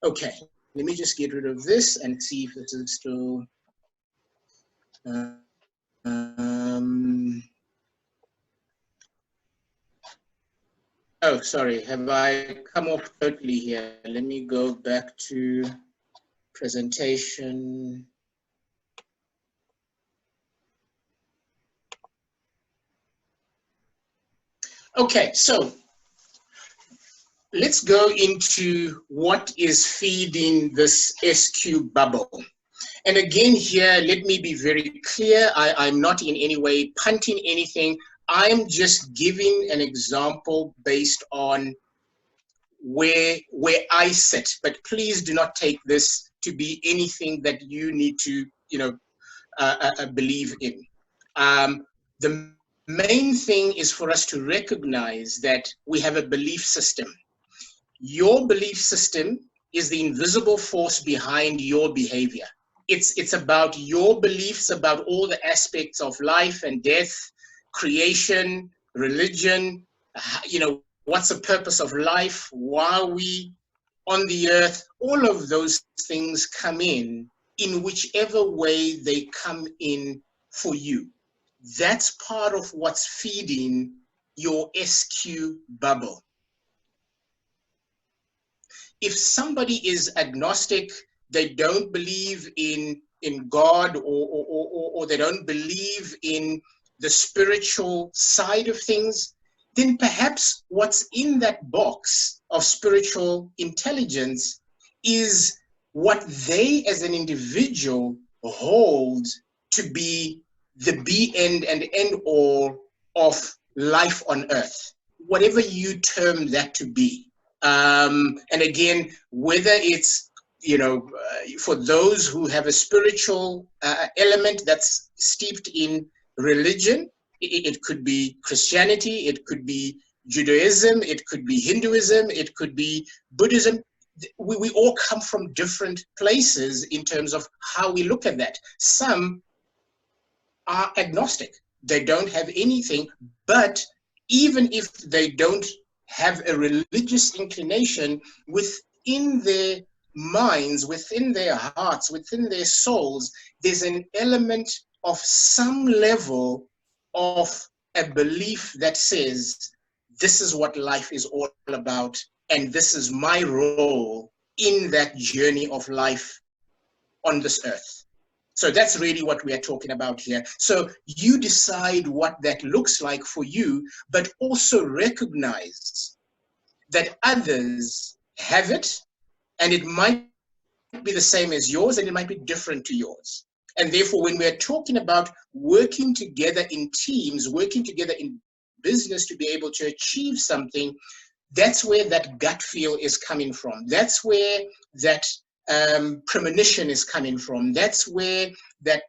Okay, let me just get rid of this and see if this is still. Oh, sorry, have I come off totally here? Let me go back to presentation. Okay, so let's go into what is feeding this SQ bubble. And again here, let me be very clear. I'm not in any way punting anything. I'm just giving an example based on where I sit. But please do not take this to be anything that you need to, believe in. The main thing is for us to recognize that we have a belief system. Your belief system is the invisible force behind your behavior. It's about your beliefs about all the aspects of life and death, creation, religion, what's the purpose of life, why are we on the earth. All of those things come in whichever way they come in for you. That's part of what's feeding your SQ bubble. If somebody is agnostic, they don't believe in God, or they don't believe in the spiritual side of things, then perhaps what's in that box of spiritual intelligence is what they as an individual hold to be the be end and end all of life on earth, whatever you term that to be. And again, whether it's, for those who have a spiritual element that's steeped in religion, it could be Christianity, it could be Judaism, it could be Hinduism, it could be Buddhism. We all come from different places in terms of how we look at that. Some are agnostic. They don't have anything, but even if they don't have a religious inclination, within their minds, within their hearts, within their souls, there's an element of some level of a belief that says, this is what life is all about, and this is my role in that journey of life on this earth. So that's really what we are talking about here. So you decide what that looks like for you, but also recognize that others have it, and it might be the same as yours, and it might be different to yours. And therefore, when we're talking about working together in teams, working together in business to be able to achieve something, that's where that gut feel is coming from. That's where that premonition is coming from. That's where that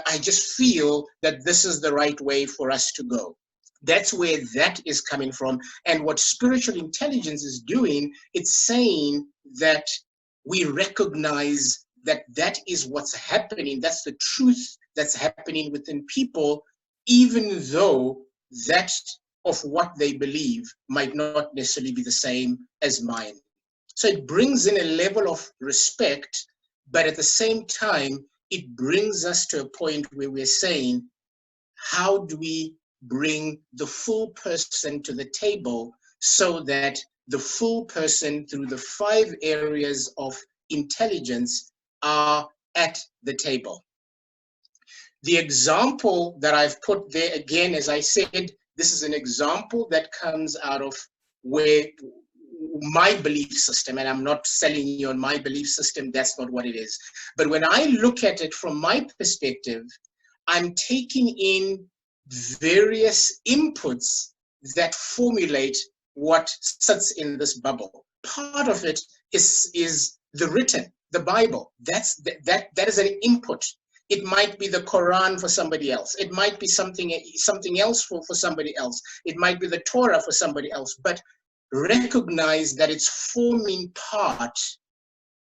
I just feel that this is the right way for us to go. That's where that is coming from. And what spiritual intelligence is doing, it's saying that we recognize that that is what's happening. That's the truth that's happening within people, even though that of what they believe might not necessarily be the same as mine. So it brings in a level of respect, but at the same time, it brings us to a point where we're saying, how do we bring the full person to the table so that the full person, through the 5 areas of intelligence, are at the table? The example that I've put there, again, as I said, this is an example that comes out of where my belief system, and I'm not selling you on my belief system, that's not what it is. But when I look at it from my perspective, I'm taking in various inputs that formulate what sits in this bubble. Part of it is the written, the Bible. That is an input. It might be the Quran for somebody else. It might be something else for somebody else. It might be the Torah for somebody else. But recognize that it's forming part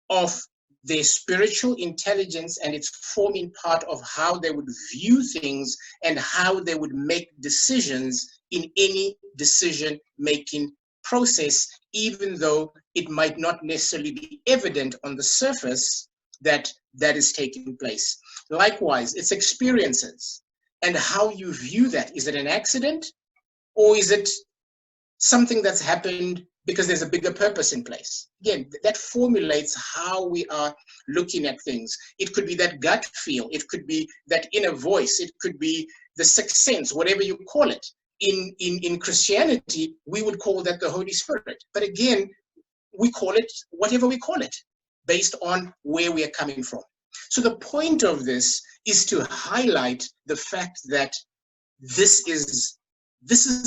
of their spiritual intelligence, and it's forming part of how they would view things and how they would make decisions in any decision-making process, even though it might not necessarily be evident on the surface that that is taking place. Likewise, it's experiences and how you view that. Is it an accident, or is it something that's happened because there's a bigger purpose in place? Again, that formulates how we are looking at things. It could be that gut feel. It could be that inner voice. It could be the sixth sense, whatever you call it. In Christianity, we would call that the Holy Spirit. But again, we call it whatever we call it, based on where we are coming from. So the point of this is to highlight the fact that this is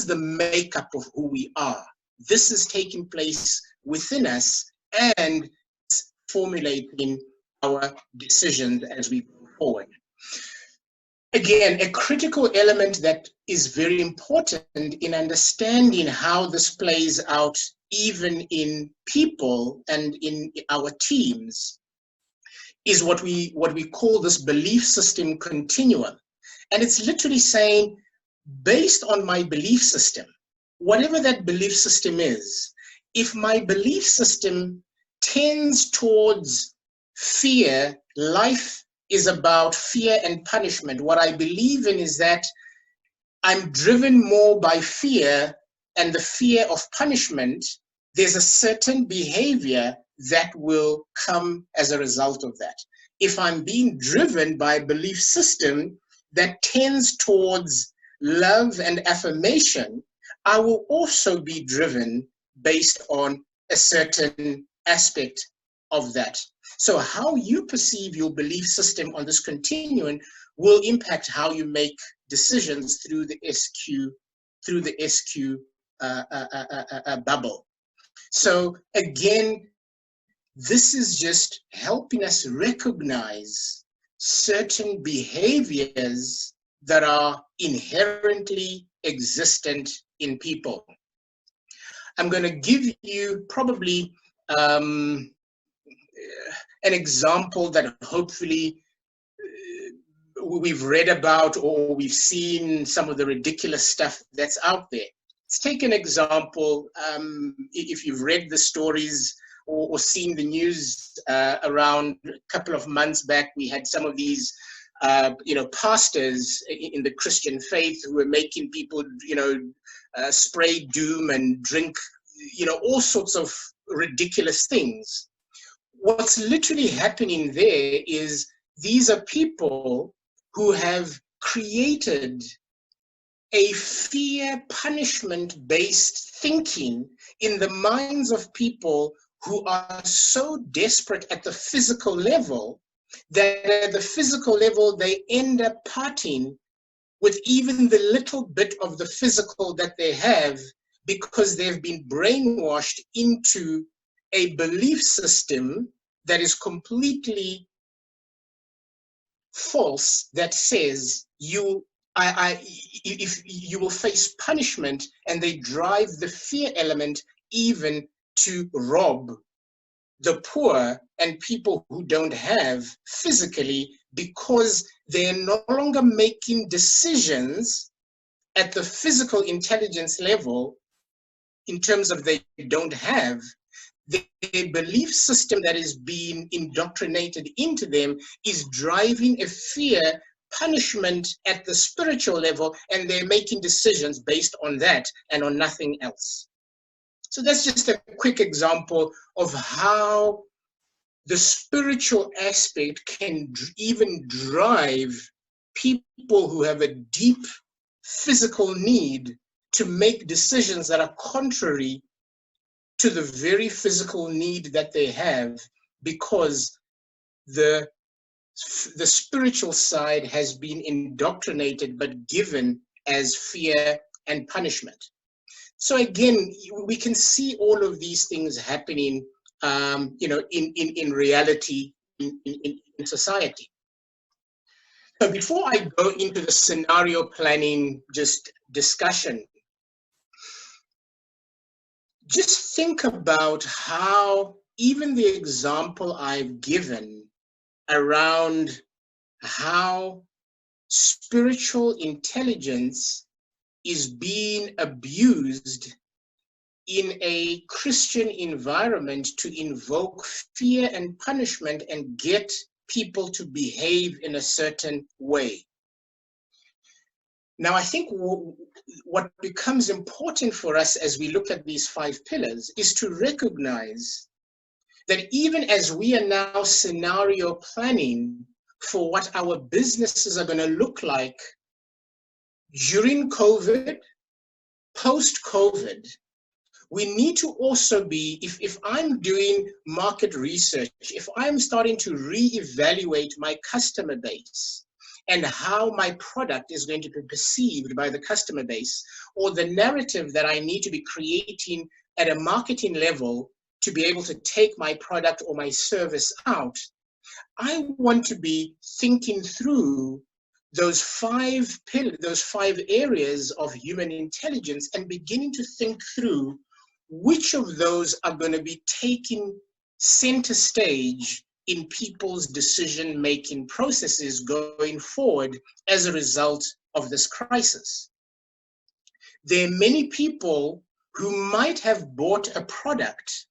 the makeup of who we are. This is taking place within us, and it's formulating our decisions as we go forward. Again, a critical element that is very important in understanding how this plays out, even in people and in our teams, is what we call this belief system continuum. And it's literally saying, based on my belief system, whatever that belief system is, if my belief system tends towards fear, life is about fear and punishment. What I believe in is that I'm driven more by fear and the fear of punishment. There's a certain behavior that will come as a result of that. If I'm being driven by a belief system that tends towards love and affirmation, I will also be driven based on a certain aspect of that. So how you perceive your belief system on this continuum will impact how you make decisions through the SQ bubble. So again, this is just helping us recognize certain behaviors that are inherently existent in people. I'm going to give you probably an example that hopefully we've read about, or we've seen some of the ridiculous stuff that's out there. Let's take an example. If you've read the stories or seen the news around a couple of months back, we had some of these pastors in the Christian faith who were making people, spray doom and drink, all sorts of ridiculous things. What's literally happening there is these are people who have created a fear punishment-based thinking in the minds of people who are so desperate at the physical level that at the physical level they end up parting with even the little bit of the physical that they have, because they've been brainwashed into a belief system that is completely false, that says if you will face punishment, and they drive the fear element even to rob the poor and people who don't have physically, because they're no longer making decisions at the physical intelligence level in terms of they don't have. The belief system that is being indoctrinated into them is driving a fear punishment at the spiritual level, and they're making decisions based on that and on nothing else. So that's just a quick example of how the spiritual aspect can even drive people who have a deep physical need to make decisions that are contrary to the very physical need that they have, because the spiritual side has been indoctrinated but given as fear and punishment. So again, we can see all of these things happening, in reality, in society. So before I go into the scenario planning discussion, just think about how even the example I've given around how spiritual intelligence is being abused in a Christian environment to invoke fear and punishment and get people to behave in a certain way. Now, I think what becomes important for us as we look at these 5 pillars is to recognize that even as we are now scenario planning for what our businesses are going to look like during COVID, post-COVID, we need to also be, if I'm doing market research, if I'm starting to reevaluate my customer base and how my product is going to be perceived by the customer base, or the narrative that I need to be creating at a marketing level to be able to take my product or my service out, I want to be thinking through those 5 pillars, those 5 areas of human intelligence, and beginning to think through which of those are going to be taking center stage in people's decision-making processes going forward as a result of this crisis. There are many people who might have bought a product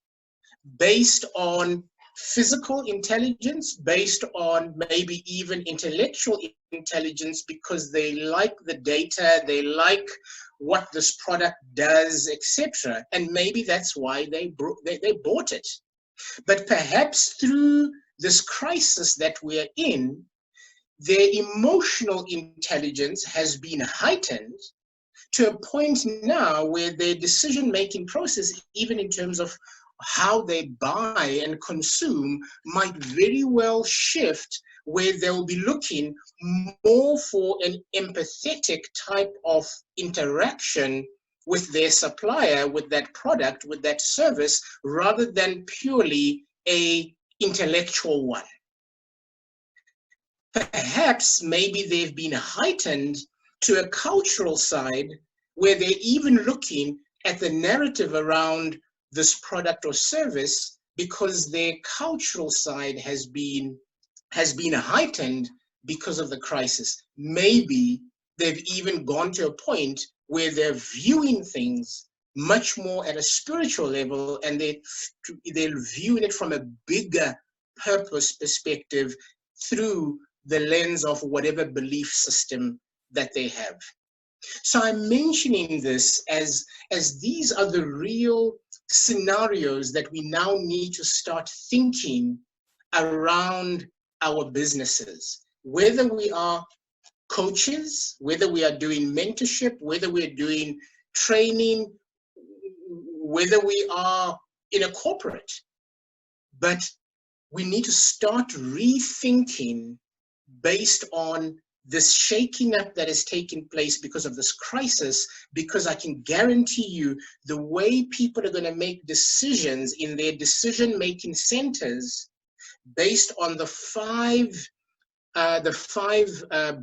based on physical intelligence, based on maybe even intellectual intelligence, because they like the data, they like what this product does, etc. And maybe that's why they bought it. But perhaps through this crisis that we're in, their emotional intelligence has been heightened to a point now where their decision-making process, even in terms of how they buy and consume, might very well shift, where they'll be looking more for an empathetic type of interaction with their supplier, with that product, with that service, rather than purely an intellectual one. Perhaps maybe they've been heightened to a cultural side where they're even looking at the narrative around this product or service because their cultural side has been heightened because of the crisis. Maybe they've even gone to a point where they're viewing things much more at a spiritual level, and they're viewing it from a bigger purpose perspective through the lens of whatever belief system that they have. So I'm mentioning this as these are the real scenarios that we now need to start thinking around our businesses, whether we are coaches, whether we are doing mentorship, whether we're doing training, whether we are in a corporate. But we need to start rethinking based on this shaking up that is taking place because of this crisis, because I can guarantee you the way people are going to make decisions in their decision-making centers based on the five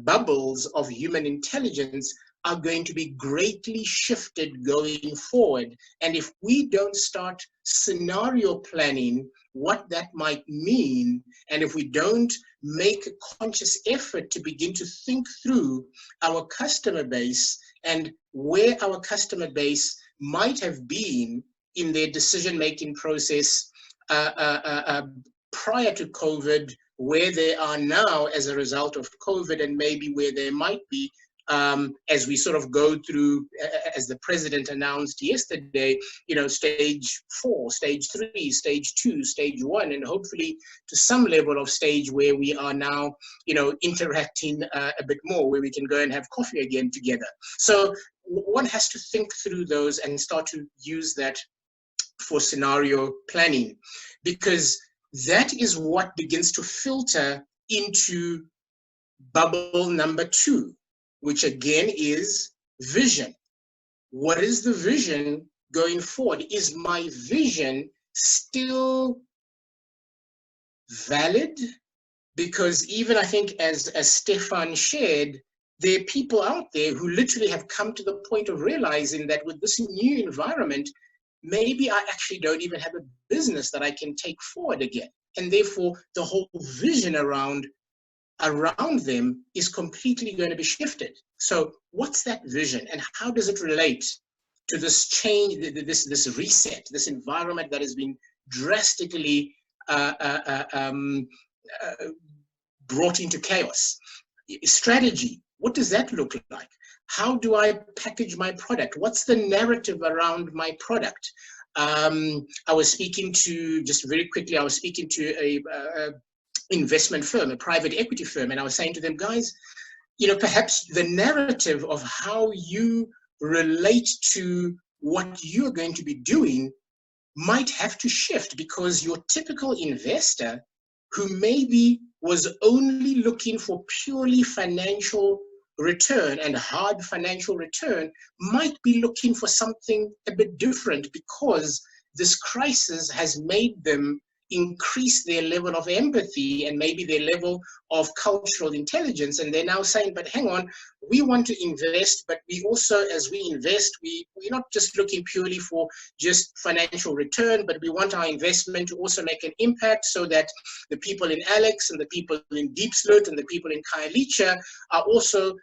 bubbles of human intelligence are going to be greatly shifted going forward. And if we don't start scenario planning what that might mean, and if we don't make a conscious effort to begin to think through our customer base and where our customer base might have been in their decision-making process prior to COVID, where they are now as a result of COVID, and maybe where they might be as we sort of go through, as the president announced yesterday, stage 4, stage 3, stage 2, stage 1, and hopefully to some level of stage where we are now, interacting a bit more, where we can go and have coffee again together. So one has to think through those and start to use that for scenario planning, because that is what begins to filter into bubble number 2, which again is vision. what is the vision going forward? Is my vision still valid? Because even I think as Stefan shared, there are people out there who literally have come to the point of realizing that with this new environment, maybe I actually don't even have a business that I can take forward again. And therefore, the whole vision around them is completely going to be shifted. So what's that vision, and how does it relate to this change, this reset, this environment that has been drastically brought into chaos? Strategy, what does that look like? How do I package my product? What's the narrative around my product? I was speaking to, just very quickly, I was speaking to a investment firm, a private equity firm, and I was saying to them, guys, you know, perhaps the narrative of how you relate to what you're going to be doing might have to shift, because your typical investor who maybe was only looking for purely financial return and hard financial return might be looking for something a bit different, because this crisis has made them increase their level of empathy and maybe their level of cultural intelligence. And they're now saying, but hang on, we want to invest, but we also, as we invest, we're not just looking purely for just financial return, but we want our investment to also make an impact, so that the people in Alex and the people in Deep Slut and the people in Khayelitsha are also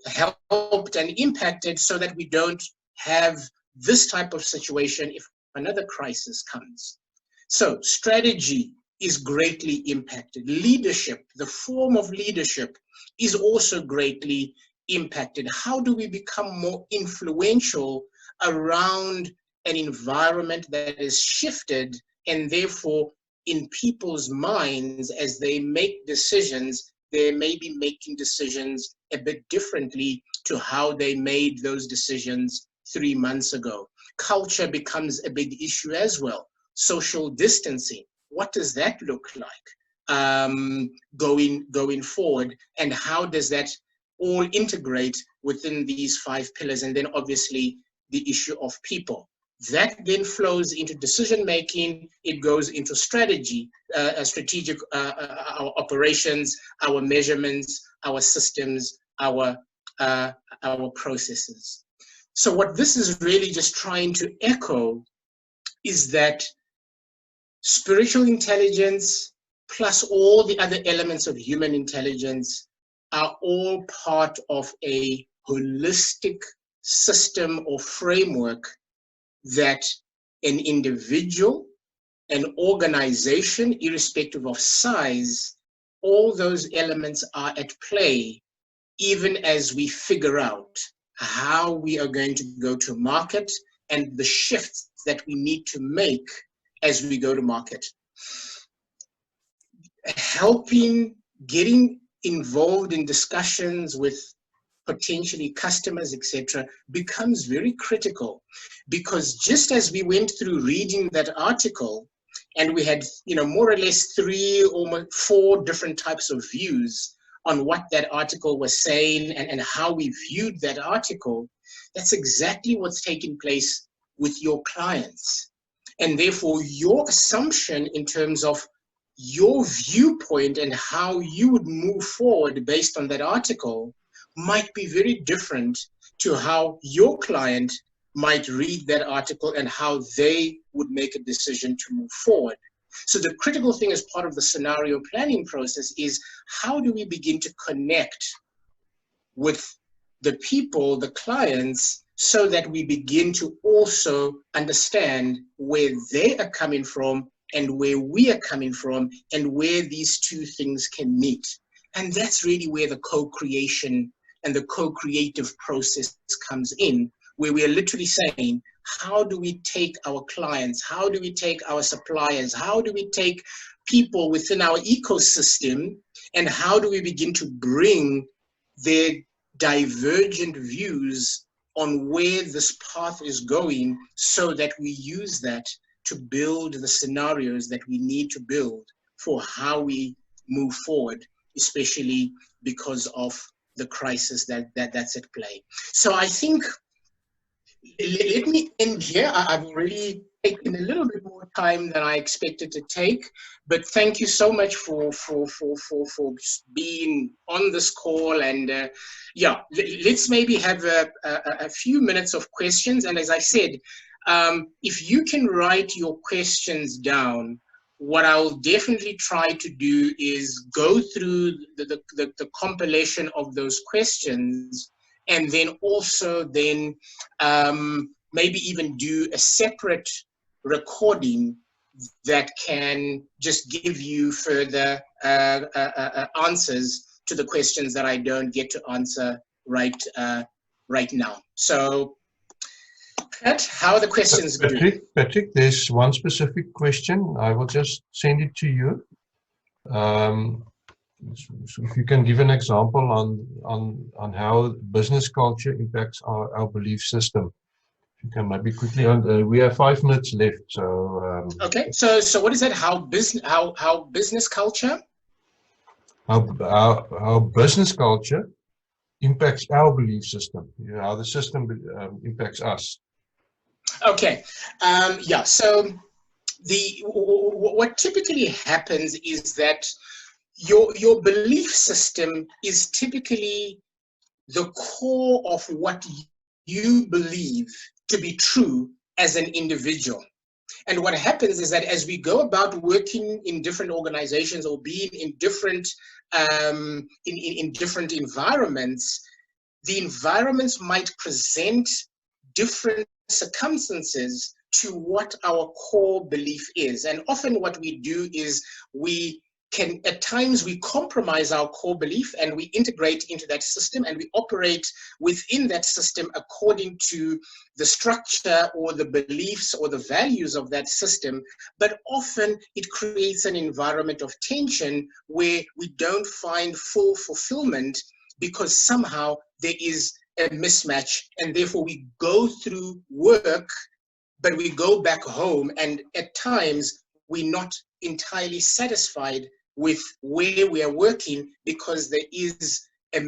helped and impacted, so that we don't have this type of situation if another crisis comes. So strategy is greatly impacted. Leadership, the form of leadership, is also greatly impacted. How do we become more influential around an environment that is shifted, and therefore in people's minds as they make decisions, they may be making decisions a bit differently to how they made those decisions 3 months ago. Culture becomes a big issue as well. Social distancing, what does that look like going forward, and how does that all integrate within these 5 pillars? And then obviously the issue of people. That then flows into decision making. It goes into strategy, strategic our operations, our measurements, our systems, our processes. So what this is really just trying to echo is that spiritual intelligence plus all the other elements of human intelligence are all part of a holistic system or framework that an individual, an organization, irrespective of size, all those elements are at play, even as we figure out how we are going to go to market and the shifts that we need to make as we go to market. Getting involved in discussions with potentially customers, etc., becomes very critical, because just as we went through reading that article, and we had, you know, more or less 3 or 4 different types of views on what that article was saying and how we viewed that article, that's exactly what's taking place with your clients. And therefore, your assumption in terms of your viewpoint and how you would move forward based on that article might be very different to how your client might read that article and how they would make a decision to move forward. So the critical thing as part of the scenario planning process is, how do we begin to connect with the people, the clients, so that we begin to also understand where they are coming from and where we are coming from, and where these 2 things can meet. And that's really where the co-creation and the co-creative process comes in, where we are literally saying, how do we take our clients, how do we take our suppliers, how do we take people within our ecosystem, and how do we begin to bring their divergent views on where this path is going, so that we use that to build the scenarios that we need to build for how we move forward, especially because of the crisis that's at play. So I think let me end here. I've already taken a little bit more time than I expected to take, but thank you so much for being on this call. And yeah, let's maybe have a few minutes of questions. And as I said, if you can write your questions down, what I'll definitely try to do is go through the compilation of those questions, and then also then maybe even do a separate recording that can just give you further answers to the questions that I don't get to answer right now. So, Pat, how are the questions doing? Patrick, there's one specific question. I will just send it to you. So if you can give an example on how business culture impacts our belief system. If you can maybe quickly, we have 5 minutes left. So okay. So what is that? How business culture? How business culture impacts our belief system. You know, how the system impacts us. Okay. Yeah. So what typically happens is that your belief system is typically the core of what you believe to be true as an individual. And what happens is that as we go about working in different organizations or being in different in different environments, the environments might present different circumstances to what our core belief is. And often what we do is at times we compromise our core belief and we integrate into that system and we operate within that system according to the structure or the beliefs or the values of that system. But often it creates an environment of tension where we don't find full fulfillment because somehow there is a mismatch, and therefore we go through work, but we go back home and at times we're not entirely satisfied with where we are working because there is a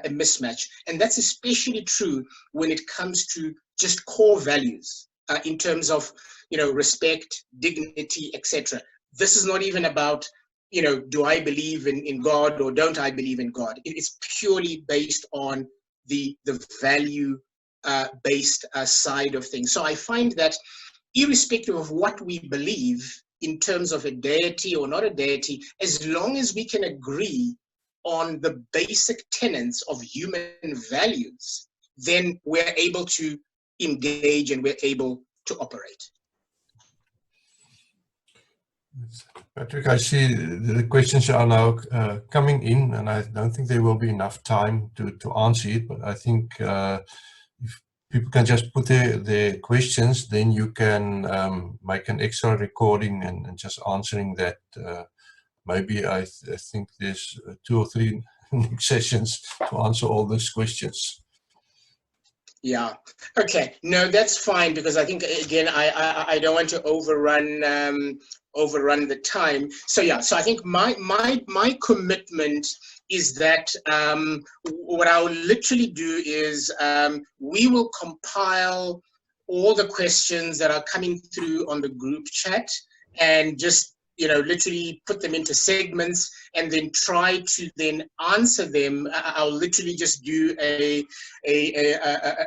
mismatch. And that's especially true when it comes to just core values in terms of, respect, dignity, etc. This is not even about, do I believe in God or don't I believe in God? It's purely based on the value based side of things. So I find that irrespective of what we believe in terms of a deity or not a deity, as long as we can agree on the basic tenets of human values, then we're able to engage and we're able to operate. Patrick, I see the questions are now coming in, and I don't think there will be enough time to answer it, but I think if people can just put their questions, then you can make an extra recording and just answering that. Maybe I think there's 2 or 3 sessions to answer all those questions. Yeah. Okay. No, that's fine, because I think again I don't want to overrun the time. So yeah. So I think my commitment is that what I'll literally do is we will compile all the questions that are coming through on the group chat and just literally put them into segments and then try to then answer them. I'll literally just do a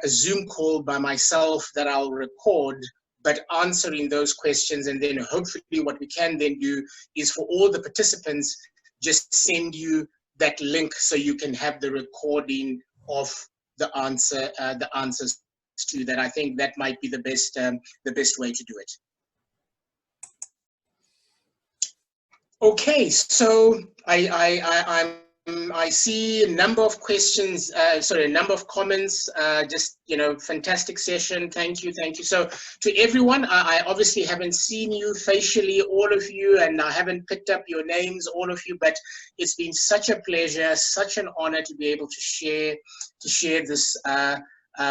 Zoom call by myself that I'll record, but answering those questions. And then hopefully what we can then do is for all the participants, just send you that link so you can have the recording of the answers to that. I think that might be the best way to do it. Okay, so I see a number of questions, a number of comments, just, fantastic session. Thank you. So to everyone, I obviously haven't seen you facially, all of you, and I haven't picked up your names, all of you, but it's been such a pleasure, such an honor to be able to share this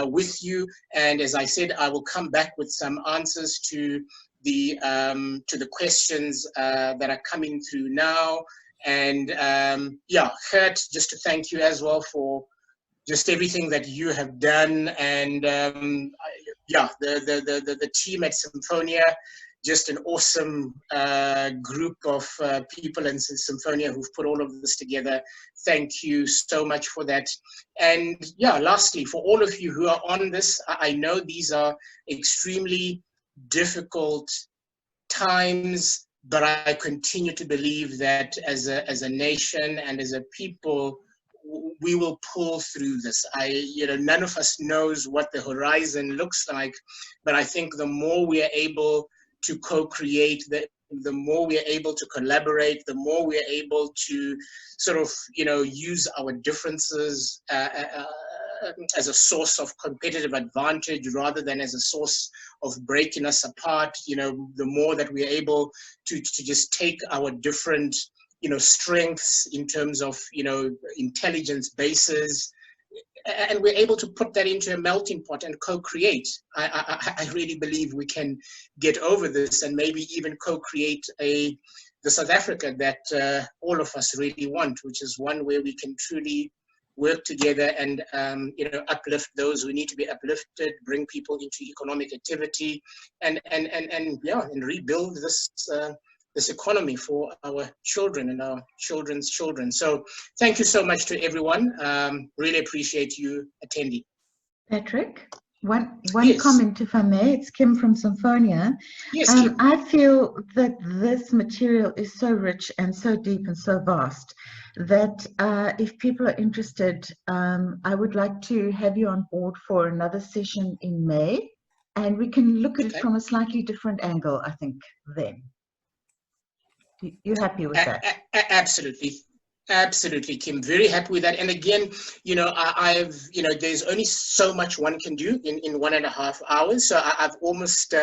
with you. And as I said, I will come back with some answers to the questions that are coming through now. And yeah, Gert, just to thank you as well for just everything that you have done. And yeah, the team at Symphonia, just an awesome group of people in Symphonia who've put all of this together. Thank you so much for that. And yeah, lastly, for all of you who are on this, I know these are extremely difficult times, but I continue to believe that as a nation and as a people, we will pull through this. None of us knows what the horizon looks like, but I think the more we are able to co-create, the more we are able to collaborate, the more we are able to sort of, use our differences as a source of competitive advantage rather than as a source of breaking us apart. The more that we're able to just take our different strengths in terms of intelligence bases, and we're able to put that into a melting pot and co-create. I really believe we can get over this and maybe even co-create the South Africa that all of us really want, which is one where we can truly work together and uplift those who need to be uplifted, bring people into economic activity, and rebuild this economy for our children and our children's children. So thank you so much to everyone. Really appreciate you attending. Patrick, one Yes. comment, if I may. It's Kim from Symphonia. Yes, Kim. I feel that this material is so rich and so deep and so vast that if people are interested, I would like to have you on board for another session in May, and we can look at it from a slightly different angle, I think, then. You happy with that? Absolutely. Absolutely, Kim. Very happy with that. And again, there's only so much one can do in 1.5 hours. So I've almost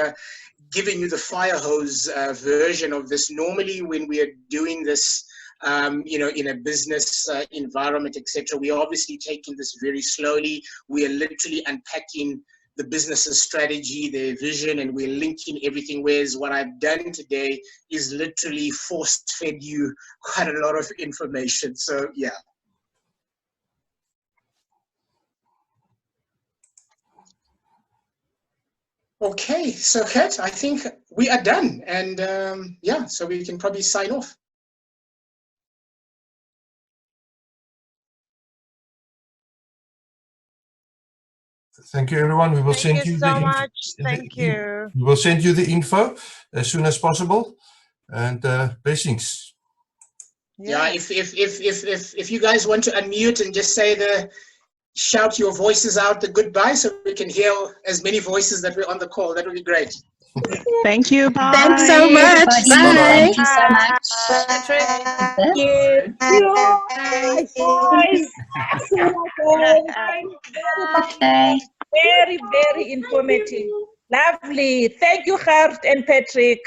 given you the fire hose version of this. Normally, when we are doing this, in a business environment, etc., we're obviously taking this very slowly. We are literally unpacking the business's strategy, their vision, and we're linking everything. Whereas what I've done today is literally force-fed you quite a lot of information. So yeah. Okay, so Kat, I think we are done. And so we can probably sign off. Thank you, everyone. We will Thank send you so the much. Thank you. We will send you the info as soon as possible, and blessings. Yeah, if you guys want to unmute and just shout your voices out the goodbye so we can hear as many voices that we're on the call, that would be great. Thank you. Bye. Thanks so much. Bye. Thank you so much. Thank you. Guys, very, very informative. Lovely. Thank you, Gert and Patrick.